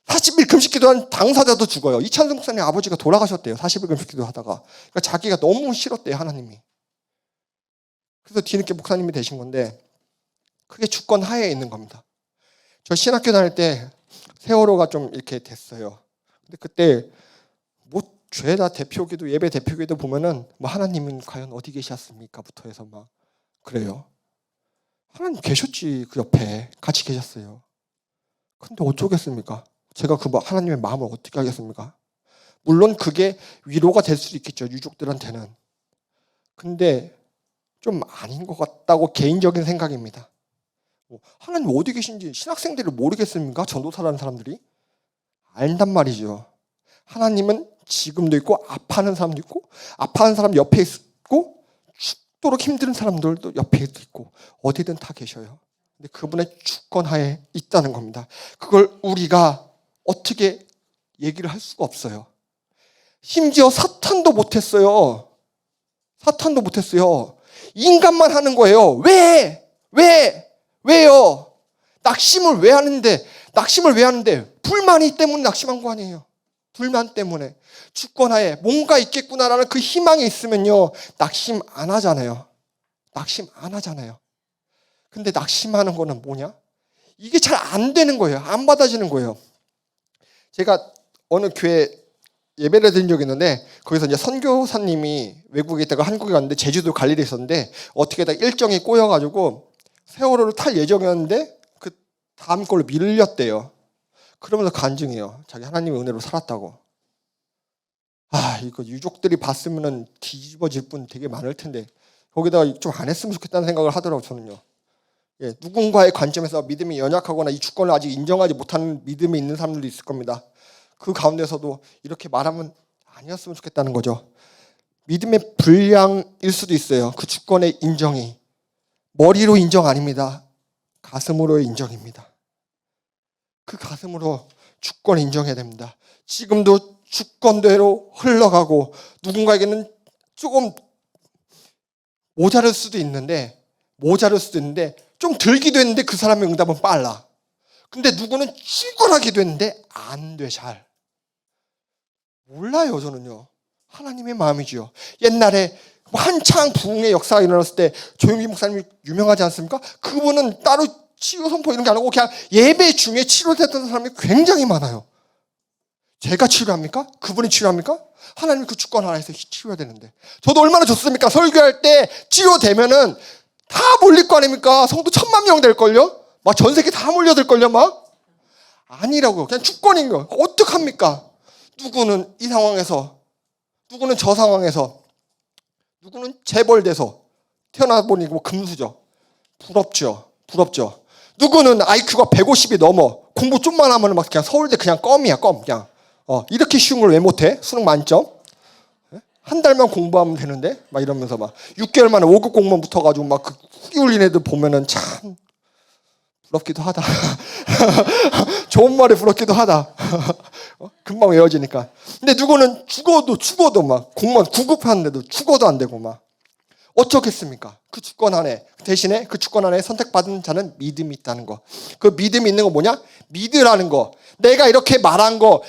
40일 금식 기도한 당사자도 죽어요. 이찬승 목사님 아버지가 돌아가셨대요. 40일 금식 기도하다가. 그러니까 자기가 너무 싫었대요. 하나님이. 그래서 뒤늦게 목사님이 되신 건데 그게 주권 하에 있는 겁니다. 저 신학교 다닐 때 세월호가 좀 이렇게 됐어요. 근데 그때 뭐 죄다 대표기도 예배 대표기도 보면은 뭐 하나님은 과연 어디 계셨습니까?부터 해서 막 그래요. 하나님 계셨지. 그 옆에 같이 계셨어요. 근데 어쩌겠습니까? 제가 그 하나님의 마음을 어떻게 하겠습니까? 물론 그게 위로가 될 수도 있겠죠. 유족들한테는. 근데 좀 아닌 것 같다고 개인적인 생각입니다. 하나님 어디 계신지 신학생들이 모르겠습니까? 전도사라는 사람들이 안단 말이죠. 하나님은 지금도 있고 아파하는 사람도 있고 아파하는 사람 옆에 있고 죽도록 힘든 사람들도 옆에 있고 어디든 다 계셔요. 근데 그분의 주권하에 있다는 겁니다. 그걸 우리가 어떻게 얘기를 할 수가 없어요. 심지어 사탄도 못했어요. 사탄도 못했어요. 인간만 하는 거예요. 왜요? 낙심을 왜 하는데 불만이 때문에 낙심한 거 아니에요. 불만 때문에 주권하에 뭔가 있겠구나라는 그 희망이 있으면요 낙심 안 하잖아요. 근데 낙심하는 거는 뭐냐? 이게 잘 안 되는 거예요. 안 받아지는 거예요. 제가 어느 교회 예배를 드린 적이 있는데 거기서 이제 선교사님이 외국에 있다가 한국에 갔는데 제주도 갈 일이 있었는데 어떻게다 일정이 꼬여가지고 세월호를 탈 예정이었는데 그 다음 걸로 밀렸대요. 그러면서 간증해요. 자기 하나님의 은혜로 살았다고. 이거 유족들이 봤으면은 뒤집어질 분 되게 많을 텐데 거기다가 좀 안 했으면 좋겠다는 생각을 하더라고요. 저는요. 누군가의 관점에서 믿음이 연약하거나 이 주권을 아직 인정하지 못하는 믿음이 있는 사람들도 있을 겁니다. 그 가운데서도 이렇게 말하면 아니었으면 좋겠다는 거죠. 믿음의 불량일 수도 있어요. 그 주권의 인정이 머리로 인정 아닙니다. 가슴으로의 인정입니다. 그 가슴으로 주권 인정해야 됩니다. 지금도 주권대로 흘러가고 누군가에게는 조금 모자랄 수도 있는데 좀 들기도 했는데 그 사람의 응답은 빨라. 근데 누구는 충분하기도 했는데 안 돼 잘. 몰라요 저는요. 하나님의 마음이지요. 옛날에 한창 부흥의 역사가 일어났을 때 조용기 목사님이 유명하지 않습니까? 그분은 따로 치유 선포 이런 게 아니고 그냥 예배 중에 치료됐던 사람이 굉장히 많아요. 제가 치료합니까? 그분이 치료합니까? 하나님 그 주권 하나에서 치료해야 되는데 저도 얼마나 좋습니까? 설교할 때 치료되면은 다 몰릴 거 아닙니까? 성도 1000만 명 될걸요? 막 전 세계 다 몰려들걸요 막? 아니라고요. 그냥 주권인 거. 어떡합니까? 누구는 이 상황에서 누구는 저 상황에서 누구는 재벌돼서 태어나보니 뭐 금수저. 부럽죠. 누구는 IQ가 150이 넘어. 공부 좀만 하면 막 그냥 서울대 그냥 껌이야 껌 그냥. 이렇게 쉬운 걸 왜 못해? 수능 만점? 한 달만 공부하면 되는데 막 이러면서 막 6개월 만에 5급 공무원 붙어가지고 막 그 후기 올린 애들 보면은 참 부럽기도 하다. 좋은 말에 부럽기도 하다. 금방 외워지니까. 근데 누구는 죽어도 막 공무원 9급 하는데도 죽어도 안 되고 막 어쩌겠습니까? 그 주권 안에 대신에 그 주권 안에 선택받은 자는 믿음이 있다는 거. 그 믿음이 있는 거 뭐냐? 믿으라는 거. 내가 이렇게 말한 거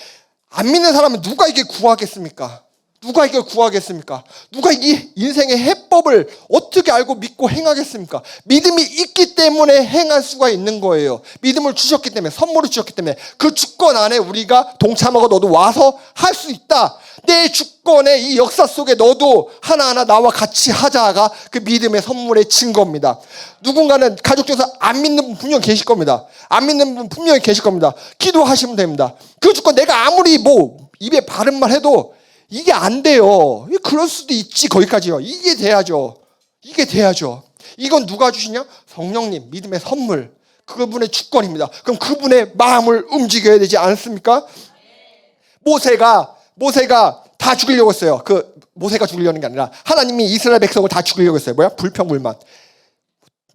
안 믿는 사람은 누가 이게 구하겠습니까? 누가 이걸 구하겠습니까? 누가 이 인생의 해법을 어떻게 알고 믿고 행하겠습니까? 믿음이 있기 때문에 행할 수가 있는 거예요. 믿음을 주셨기 때문에, 선물을 주셨기 때문에 그 주권 안에 우리가 동참하고 너도 와서 할 수 있다. 내 주권의 이 역사 속에 너도 하나하나 나와 같이 하자가 그 믿음의 선물의 증거입니다. 누군가는 가족 중에서 안 믿는 분 분명히 계실 겁니다. 안 믿는 분 분명히 계실 겁니다. 기도하시면 됩니다. 그 주권 내가 아무리 뭐 입에 바른 말 해도 이게 안 돼요. 그럴 수도 있지 거기까지요. 이게 돼야죠. 이건 누가 주시냐? 성령님 믿음의 선물. 그분의 주권입니다. 그럼 그분의 마음을 움직여야 되지 않습니까? 모세가 다 죽이려고 했어요. 모세가 죽이려는 게 아니라 하나님이 이스라엘 백성을 다 죽이려고 했어요. 뭐야? 불평불만.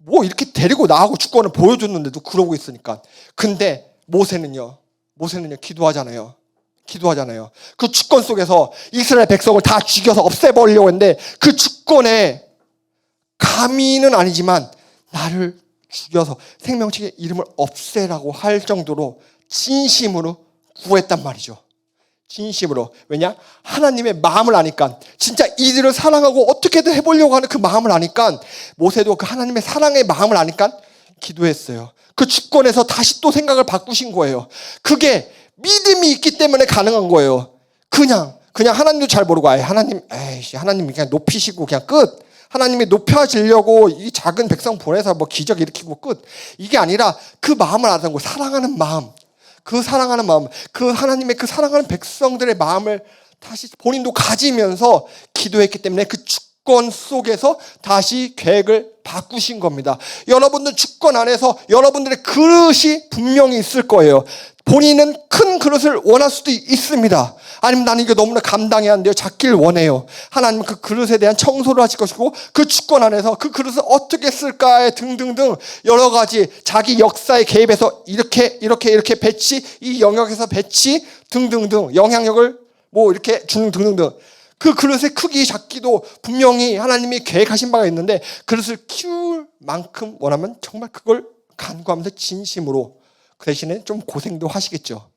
뭐 이렇게 데리고 나하고 주권을 보여줬는데도 그러고 있으니까. 근데 모세는요 기도하잖아요. 그 주권 속에서 이스라엘 백성을 다 죽여서 없애버리려고 했는데 그 주권에 감히는 아니지만 나를 죽여서 생명책의 이름을 없애라고 할 정도로 진심으로 구했단 말이죠. 진심으로. 왜냐? 하나님의 마음을 아니까, 진짜 이들을 사랑하고 어떻게든 해보려고 하는 그 마음을 아니까, 모세도 그 하나님의 사랑의 마음을 아니까 기도했어요. 그 주권에서 다시 또 생각을 바꾸신 거예요. 그게 믿음이 있기 때문에 가능한 거예요. 그냥 하나님도 잘 모르고 하나님 그냥 높이시고 그냥 끝. 하나님이 높여지려고 이 작은 백성 보내서 뭐 기적 일으키고 끝. 이게 아니라 그 마음을 알아는 거. 사랑하는 마음. 그 하나님의 그 사랑하는 백성들의 마음을 다시 본인도 가지면서 기도했기 때문에 그 주권 속에서 다시 계획을 바꾸신 겁니다. 여러분들 주권 안에서 여러분들의 그릇이 분명히 있을 거예요. 본인은 큰 그릇을 원할 수도 있습니다. 아니면 나는 이거 너무나 감당이 안 돼요. 작길 원해요. 하나님은 그 그릇에 대한 청소를 하실 것이고 그 주권 안에서 그 그릇을 어떻게 쓸까에 등등등 여러 가지 자기 역사에 개입해서 이렇게 배치, 이 영역에서 배치 등등등 영향력을 뭐 이렇게 주는 등등등 그 그릇의 크기 작기도 분명히 하나님이 계획하신 바가 있는데 그릇을 키울 만큼 원하면 정말 그걸 간구하면서 진심으로 그 대신에 좀 고생도 하시겠죠.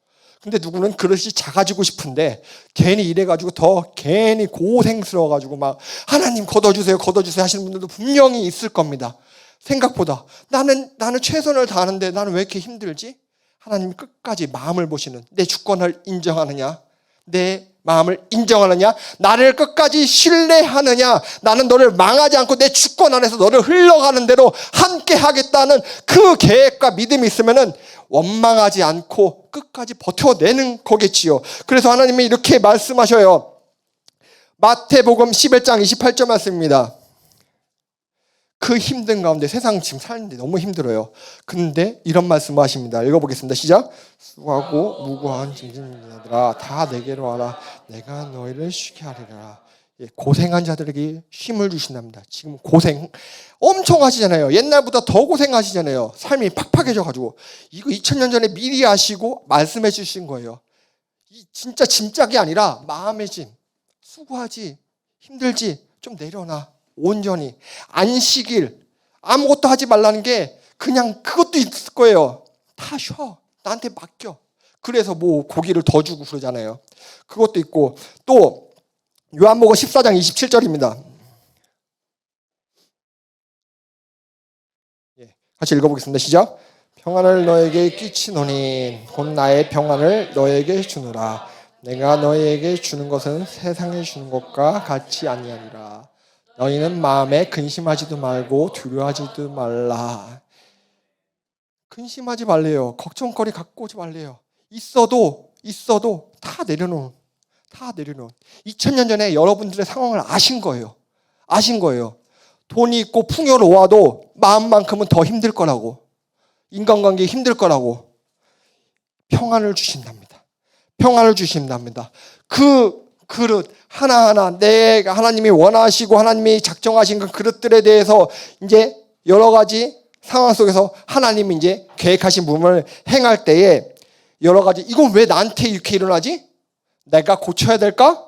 근데 누구는 그릇이 작아지고 싶은데 괜히 이래가지고 더 괜히 고생스러워가지고 막 하나님 걷어주세요 하시는 분들도 분명히 있을 겁니다. 생각보다 나는 최선을 다하는데 나는 왜 이렇게 힘들지? 하나님이 끝까지 마음을 보시는 내 주권을 인정하느냐, 내 마음을 인정하느냐, 나를 끝까지 신뢰하느냐, 나는 너를 망하지 않고 내 주권 안에서 너를 흘러가는 대로 함께 하겠다는 그 계획과 믿음이 있으면은 원망하지 않고 끝까지 버텨내는 거겠지요. 그래서 하나님이 이렇게 말씀하셔요. 마태복음 11장 28절 말씀입니다. 그 힘든 가운데 세상 지금 사는데 너무 힘들어요. 근데 이런 말씀을 하십니다. 읽어보겠습니다. 시작. 수고하고 무거운 짐진 자들아 다 내게로 와라. 내가 너희를 쉬게 하리라. 고생한 자들에게 힘을 주신답니다. 지금 고생 엄청 하시잖아요. 옛날보다 더 고생하시잖아요. 삶이 팍팍해져가지고 이거 2000년 전에 미리 아시고 말씀해 주신 거예요. 이 진짜 짐짝이 아니라 마음의 짐. 수고하지, 힘들지, 좀 내려놔. 온전히 안식일 아무것도 하지 말라는 게 그냥 그것도 있을 거예요. 다 쉬어. 나한테 맡겨. 그래서 뭐 고기를 더 주고 그러잖아요. 그것도 있고 또 요한복음 14장 27절입니다. 같이 읽어보겠습니다. 시작. 평안을 너에게 끼치노니 곧 나의 평안을 너에게 주노라. 내가 너희에게 주는 것은 세상에 주는 것과 같이 아니하니라. 너희는 마음에 근심하지도 말고 두려워하지도 말라. 근심하지 말래요. 걱정거리 갖고 오지 말래요. 있어도 다 내려놓은 2000년 전에 여러분들의 상황을 아신 거예요. 돈이 있고 풍요로워도 마음만큼은 더 힘들 거라고, 인간관계 힘들 거라고 평안을 주신답니다. 그 그릇 하나하나 내가 하나님이 원하시고 하나님이 작정하신 그 그릇들에 대해서 이제 여러 가지 상황 속에서 하나님이 이제 계획하신 부분을 행할 때에 여러 가지 이건 왜 나한테 이렇게 일어나지? 내가 고쳐야 될까?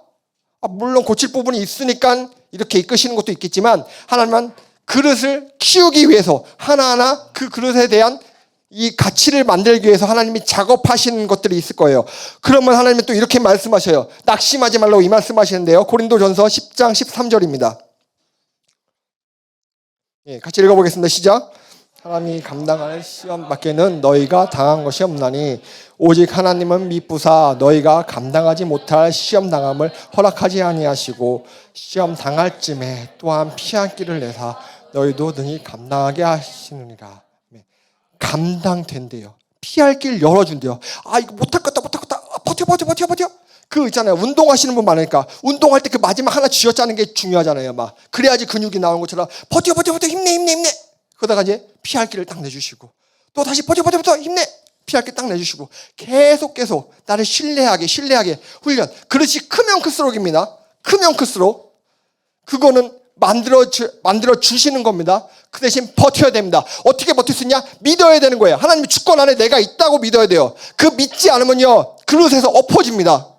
물론 고칠 부분이 있으니까 이렇게 이끄시는 것도 있겠지만 하나님은 그릇을 키우기 위해서 하나하나 그 그릇에 대한 이 가치를 만들기 위해서 하나님이 작업하시는 것들이 있을 거예요. 그러면 하나님은 또 이렇게 말씀하셔요. 낙심하지 말라고 이 말씀하시는데요. 고린도전서 10장 13절입니다. 같이 읽어보겠습니다. 시작. 하나님이 감당할 시험 밖에는 너희가 당한 것이 없나니 오직 하나님은 미쁘사 너희가 감당하지 못할 시험 당함을 허락하지 아니하시고 시험 당할 쯤에 또한 피할 길을 내사 너희도 능히 감당하게 하시느니라. 감당된대요. 피할 길 열어준대요. 이거 못할 것 같다. 버텨. 그 있잖아요. 운동하시는 분 많으니까 운동할 때 그 마지막 하나 쥐어짜는 게 중요하잖아요. 막 그래야지 근육이 나오는 것처럼 버텨 힘내. 그러다가 이제 피할 길을 딱 내주시고 또 다시 버텨 힘내. 피할 길 딱 내주시고 계속 나를 신뢰하게 훈련. 그릇이 크면 클수록입니다. 그거는 만들어 주시는 겁니다. 그 대신 버텨야 됩니다. 어떻게 버틸 수 있냐? 믿어야 되는 거예요. 하나님의 주권 안에 내가 있다고 믿어야 돼요. 그 믿지 않으면요 그릇에서 엎어집니다.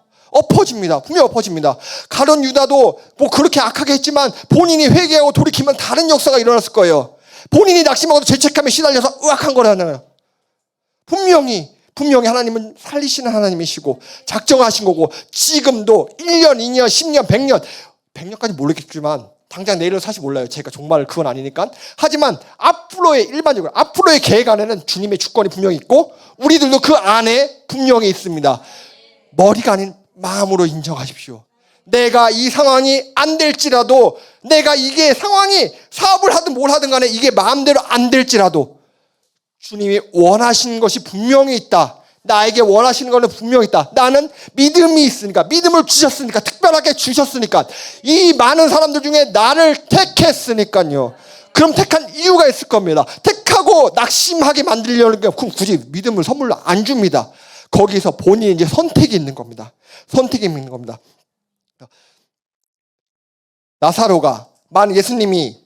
분명히 엎어집니다. 가룟 유다도 뭐 그렇게 악하게 했지만 본인이 회개하고 돌이키면 다른 역사가 일어났을 거예요. 본인이 낙심하고 죄책감에 시달려서 의악한 거라는 분명히 하나님은 살리시는 하나님이시고 작정하신 거고 지금도 1년, 2년, 10년, 100년까지 모르겠지만 당장 내일을 사실 몰라요. 제가 정말 그건 아니니까. 하지만 앞으로의 계획 안에는 주님의 주권이 분명히 있고 우리들도 그 안에 분명히 있습니다. 머리가 아닌 마음으로 인정하십시오. 내가 이 상황이 안 될지라도 내가 이게 상황이 사업을 하든 뭘 하든 간에 이게 마음대로 안 될지라도 주님이 원하시는 것이 분명히 있다. 나에게 원하시는 거는 분명히 있다. 나는 믿음이 있으니까, 믿음을 주셨으니까, 특별하게 주셨으니까, 이 많은 사람들 중에 나를 택했으니까요. 그럼 택한 이유가 있을 겁니다. 택하고 낙심하게 만들려는 게 굳이 믿음을 선물로 안 줍니다. 거기서 본인이 이제 선택이 있는 겁니다. 선택이 있는 겁니다. 나사로가 많은 예수님이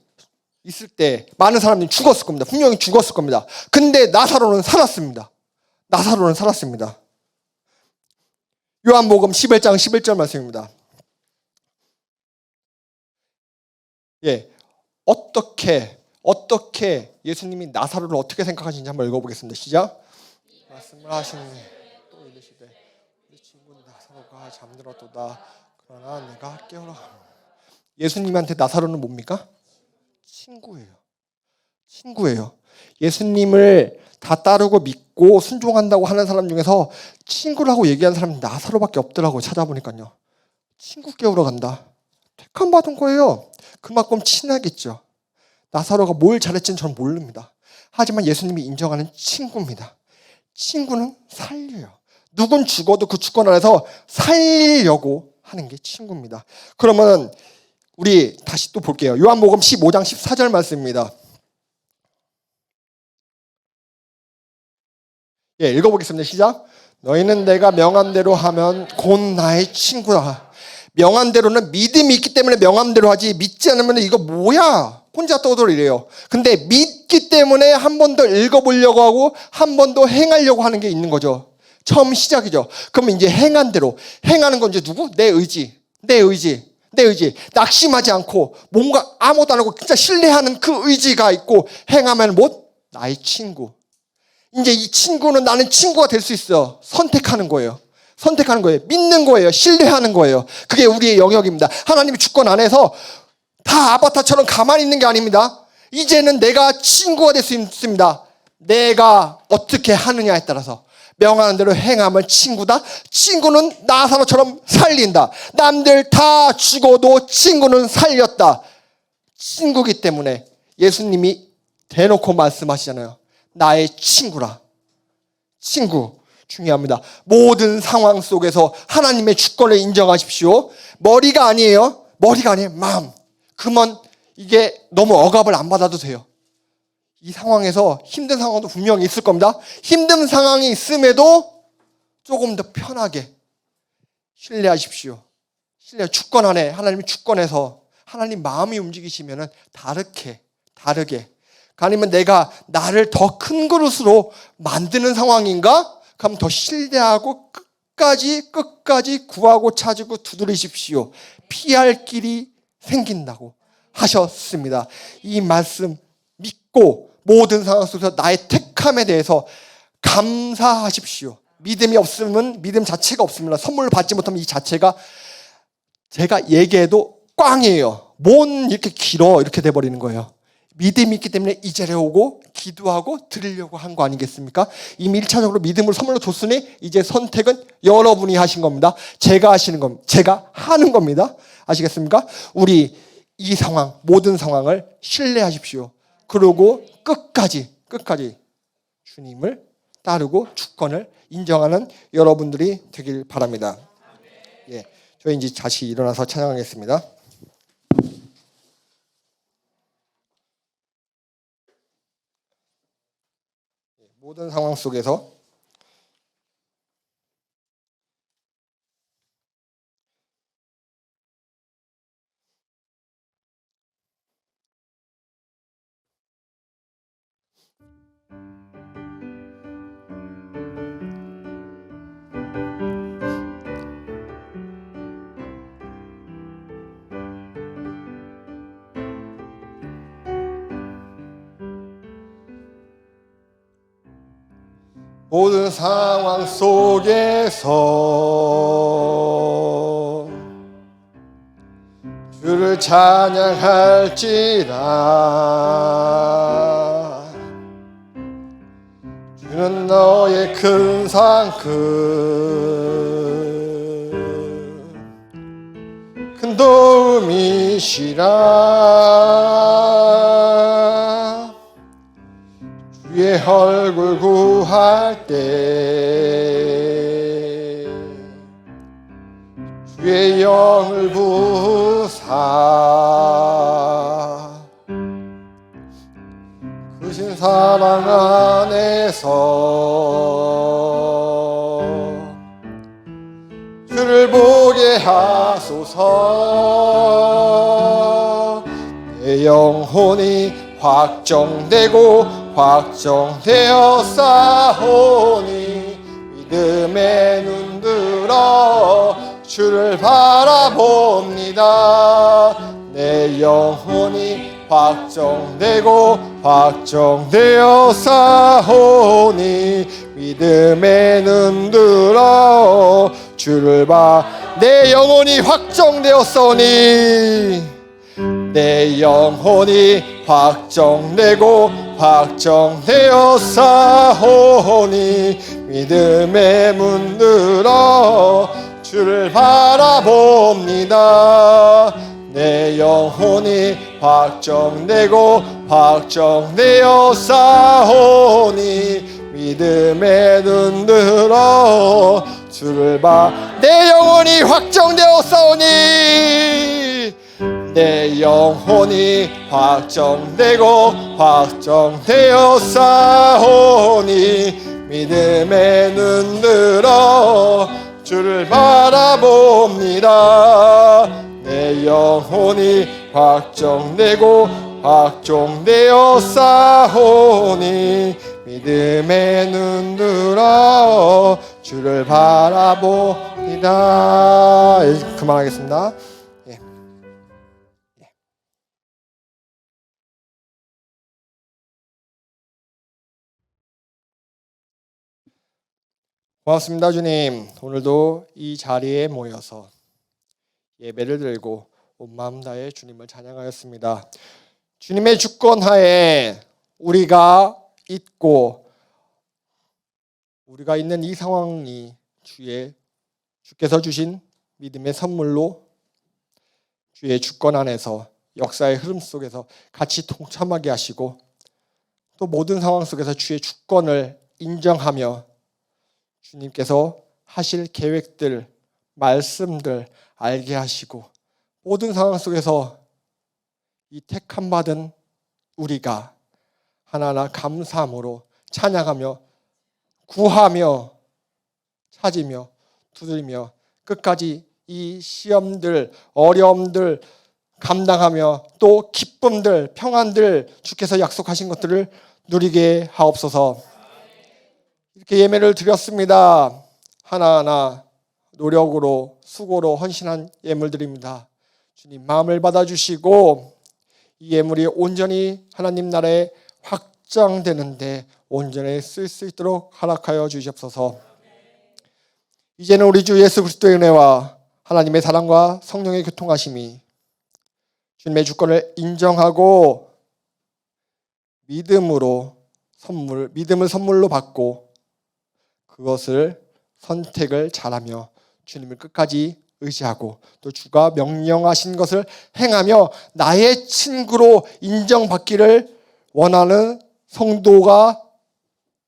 있을 때 많은 사람들이 죽었을 겁니다. 분명히 죽었을 겁니다. 근데 나사로는 살았습니다. 나사로는 살았습니다. 요한복음 11장 11절 말씀입니다. 예, 어떻게 예수님이 나사로를 어떻게 생각하시는지 한번 읽어보겠습니다. 시작. 말씀을 하시니 또 이르시되 우리 친구 나사로가 잠들었도다. 그러나 내가 깨우라. 예수님한테 나사로는 뭡니까? 친구예요. 예수님을 다 따르고 믿고 순종한다고 하는 사람 중에서 친구라고 얘기하는 사람이 나사로밖에 없더라고요. 찾아보니까요. 친구 깨우러 간다. 택함 받은 거예요. 그만큼 친하겠죠. 나사로가 뭘 잘했지는 저는 모릅니다. 하지만 예수님이 인정하는 친구입니다. 친구는 살려요. 누군 죽어도 그 주권 안에서 살리려고 하는 게 친구입니다. 그러면 우리 다시 또 볼게요. 요한복음 15장 14절 말씀입니다. 예, 읽어보겠습니다. 시작. 너희는 내가 명한 대로 하면 곧 나의 친구라. 명한 대로는 믿음이 있기 때문에 명한 대로 하지, 믿지 않으면 이거 뭐야? 혼자 떠들이래요. 근데 믿기 때문에 한 번 더 읽어보려고 하고 한 번 더 행하려고 하는 게 있는 거죠. 처음 시작이죠. 그럼 이제 행한 대로. 행하는 건 이제 누구? 내 의지. 낙심하지 않고 뭔가 아무것도 안 하고 진짜 신뢰하는 그 의지가 있고 행하면 뭐? 나의 친구. 이제 이 친구는 나는 친구가 될 수 있어. 선택하는 거예요. 믿는 거예요. 신뢰하는 거예요. 그게 우리의 영역입니다. 하나님의 주권 안에서 다 아바타처럼 가만히 있는 게 아닙니다. 이제는 내가 친구가 될 수 있습니다. 내가 어떻게 하느냐에 따라서. 명하는 대로 행하면 친구다. 친구는 나사로처럼 살린다. 남들 다 죽어도 친구는 살렸다. 친구기 때문에 예수님이 대놓고 말씀하시잖아요. 나의 친구라. 친구 중요합니다. 모든 상황 속에서 하나님의 주권을 인정하십시오. 머리가 아니에요. 마음. 그러면 이게 너무 억압을 안 받아도 돼요. 이 상황에서 힘든 상황도 분명히 있을 겁니다. 힘든 상황이 있음에도 조금 더 편하게 신뢰하십시오. 주권 안에, 하나님의 주권에서 하나님 마음이 움직이시면 다르게. 아니면 내가 나를 더 큰 그릇으로 만드는 상황인가? 그럼 더 신뢰하고 끝까지 구하고 찾고 두드리십시오. 피할 길이 생긴다고 하셨습니다. 이 말씀 믿고 모든 상황 속에서 나의 택함에 대해서 감사하십시오. 믿음이 없으면 믿음 자체가 없습니다. 선물을 받지 못하면 이 자체가 제가 얘기해도 꽝이에요. 뭔 이렇게 길어 이렇게 돼버리는 거예요. 믿음이 있기 때문에 이 자리에 오고 기도하고 드리려고 한 거 아니겠습니까? 이미 1차적으로 믿음을 선물로 줬으니 이제 선택은 여러분이 하신 겁니다. 제가 하는 겁니다. 아시겠습니까? 우리 이 상황, 모든 상황을 신뢰하십시오. 그리고 끝까지 주님을 따르고 주권을 인정하는 여러분들이 되길 바랍니다. 예, 저희 이제 다시 일어나서 찬양하겠습니다. 모든 상황 속에서 모든 상황 속에서 주를 찬양할지라. 주는 너의 큰 큰 도움이시라. 주의 주의 얼굴 구할 때 주의 영을 부사 크신 사랑 안에서 주를 보게 하소서. 내 영혼이 확정되고 확정되어 싸우니 믿음의 눈 들어 주를 바라봅니다. 내 영혼이 확정되고 확정되어 싸우니 믿음의 눈 들어 주를 내 영혼이 확정되었사오니 내 영혼이 확정되고 확정되었사오니 믿음의 문 들어 주를 바라봅니다. 내 영혼이 확정되고 확정되었사오니 믿음의 눈 들어 주를 내 영혼이 확정되었사오니 내 영혼이 확정되고 확정되었사오니 믿음의 눈 들어 주를 바라봅니다. 내 영혼이 확정되고 확정되었사오니 믿음의 눈 들어 주를 바라봅니다. 그만하겠습니다. 예. 고맙습니다, 주님. 오늘도 이 자리에 모여서 예배를 드리고 온 마음 다해 주님을 찬양하였습니다. 주님의 주권하에 우리가 있고 우리가 있는 이 상황이 주께서 주신 믿음의 선물로 주의 주권 안에서 역사의 흐름 속에서 같이 동참하게 하시고 또 모든 상황 속에서 주의 주권을 인정하며 주님께서 하실 계획들, 말씀들 알게 하시고 모든 상황 속에서 이 택함 받은 우리가 하나하나 감사함으로 찬양하며 구하며 찾으며 두드리며 끝까지 이 시험들, 어려움들 감당하며 또 기쁨들, 평안들 주께서 약속하신 것들을 누리게 하옵소서. 이렇게 예배를 드렸습니다. 하나하나 노력으로 수고로 헌신한 예물들입니다. 주님 마음을 받아주시고 이 예물이 온전히 하나님 나라에 확장되는데 온전히 쓸 수 있도록 허락하여 주시옵소서. 이제는 우리 주 예수 그리스도의 은혜와 하나님의 사랑과 성령의 교통하심이 주님의 주권을 인정하고 믿음을 선물로 받고 그것을 선택을 잘하며 주님을 끝까지 의지하고 또 주가 명령하신 것을 행하며 나의 친구로 인정받기를 원하는 성도가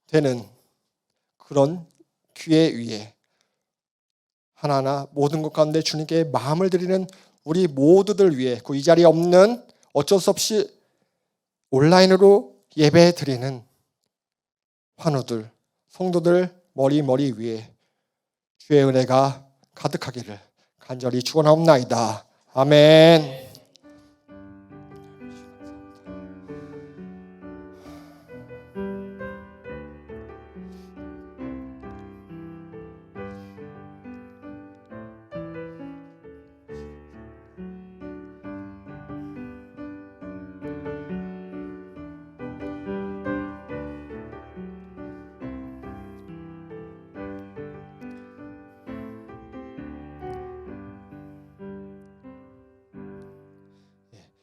되는 그런 기회 위에 하나하나 모든 것 가운데 주님께 마음을 드리는 우리 모두들 위해 그 이 자리에 없는 어쩔 수 없이 온라인으로 예배 드리는 환우들, 성도들 머리 위에 주의 은혜가 가득하기를 간절히 축원하옵나이다. 아멘.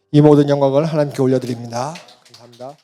이 모든 영광을 하나님께 올려드립니다. 감사합니다.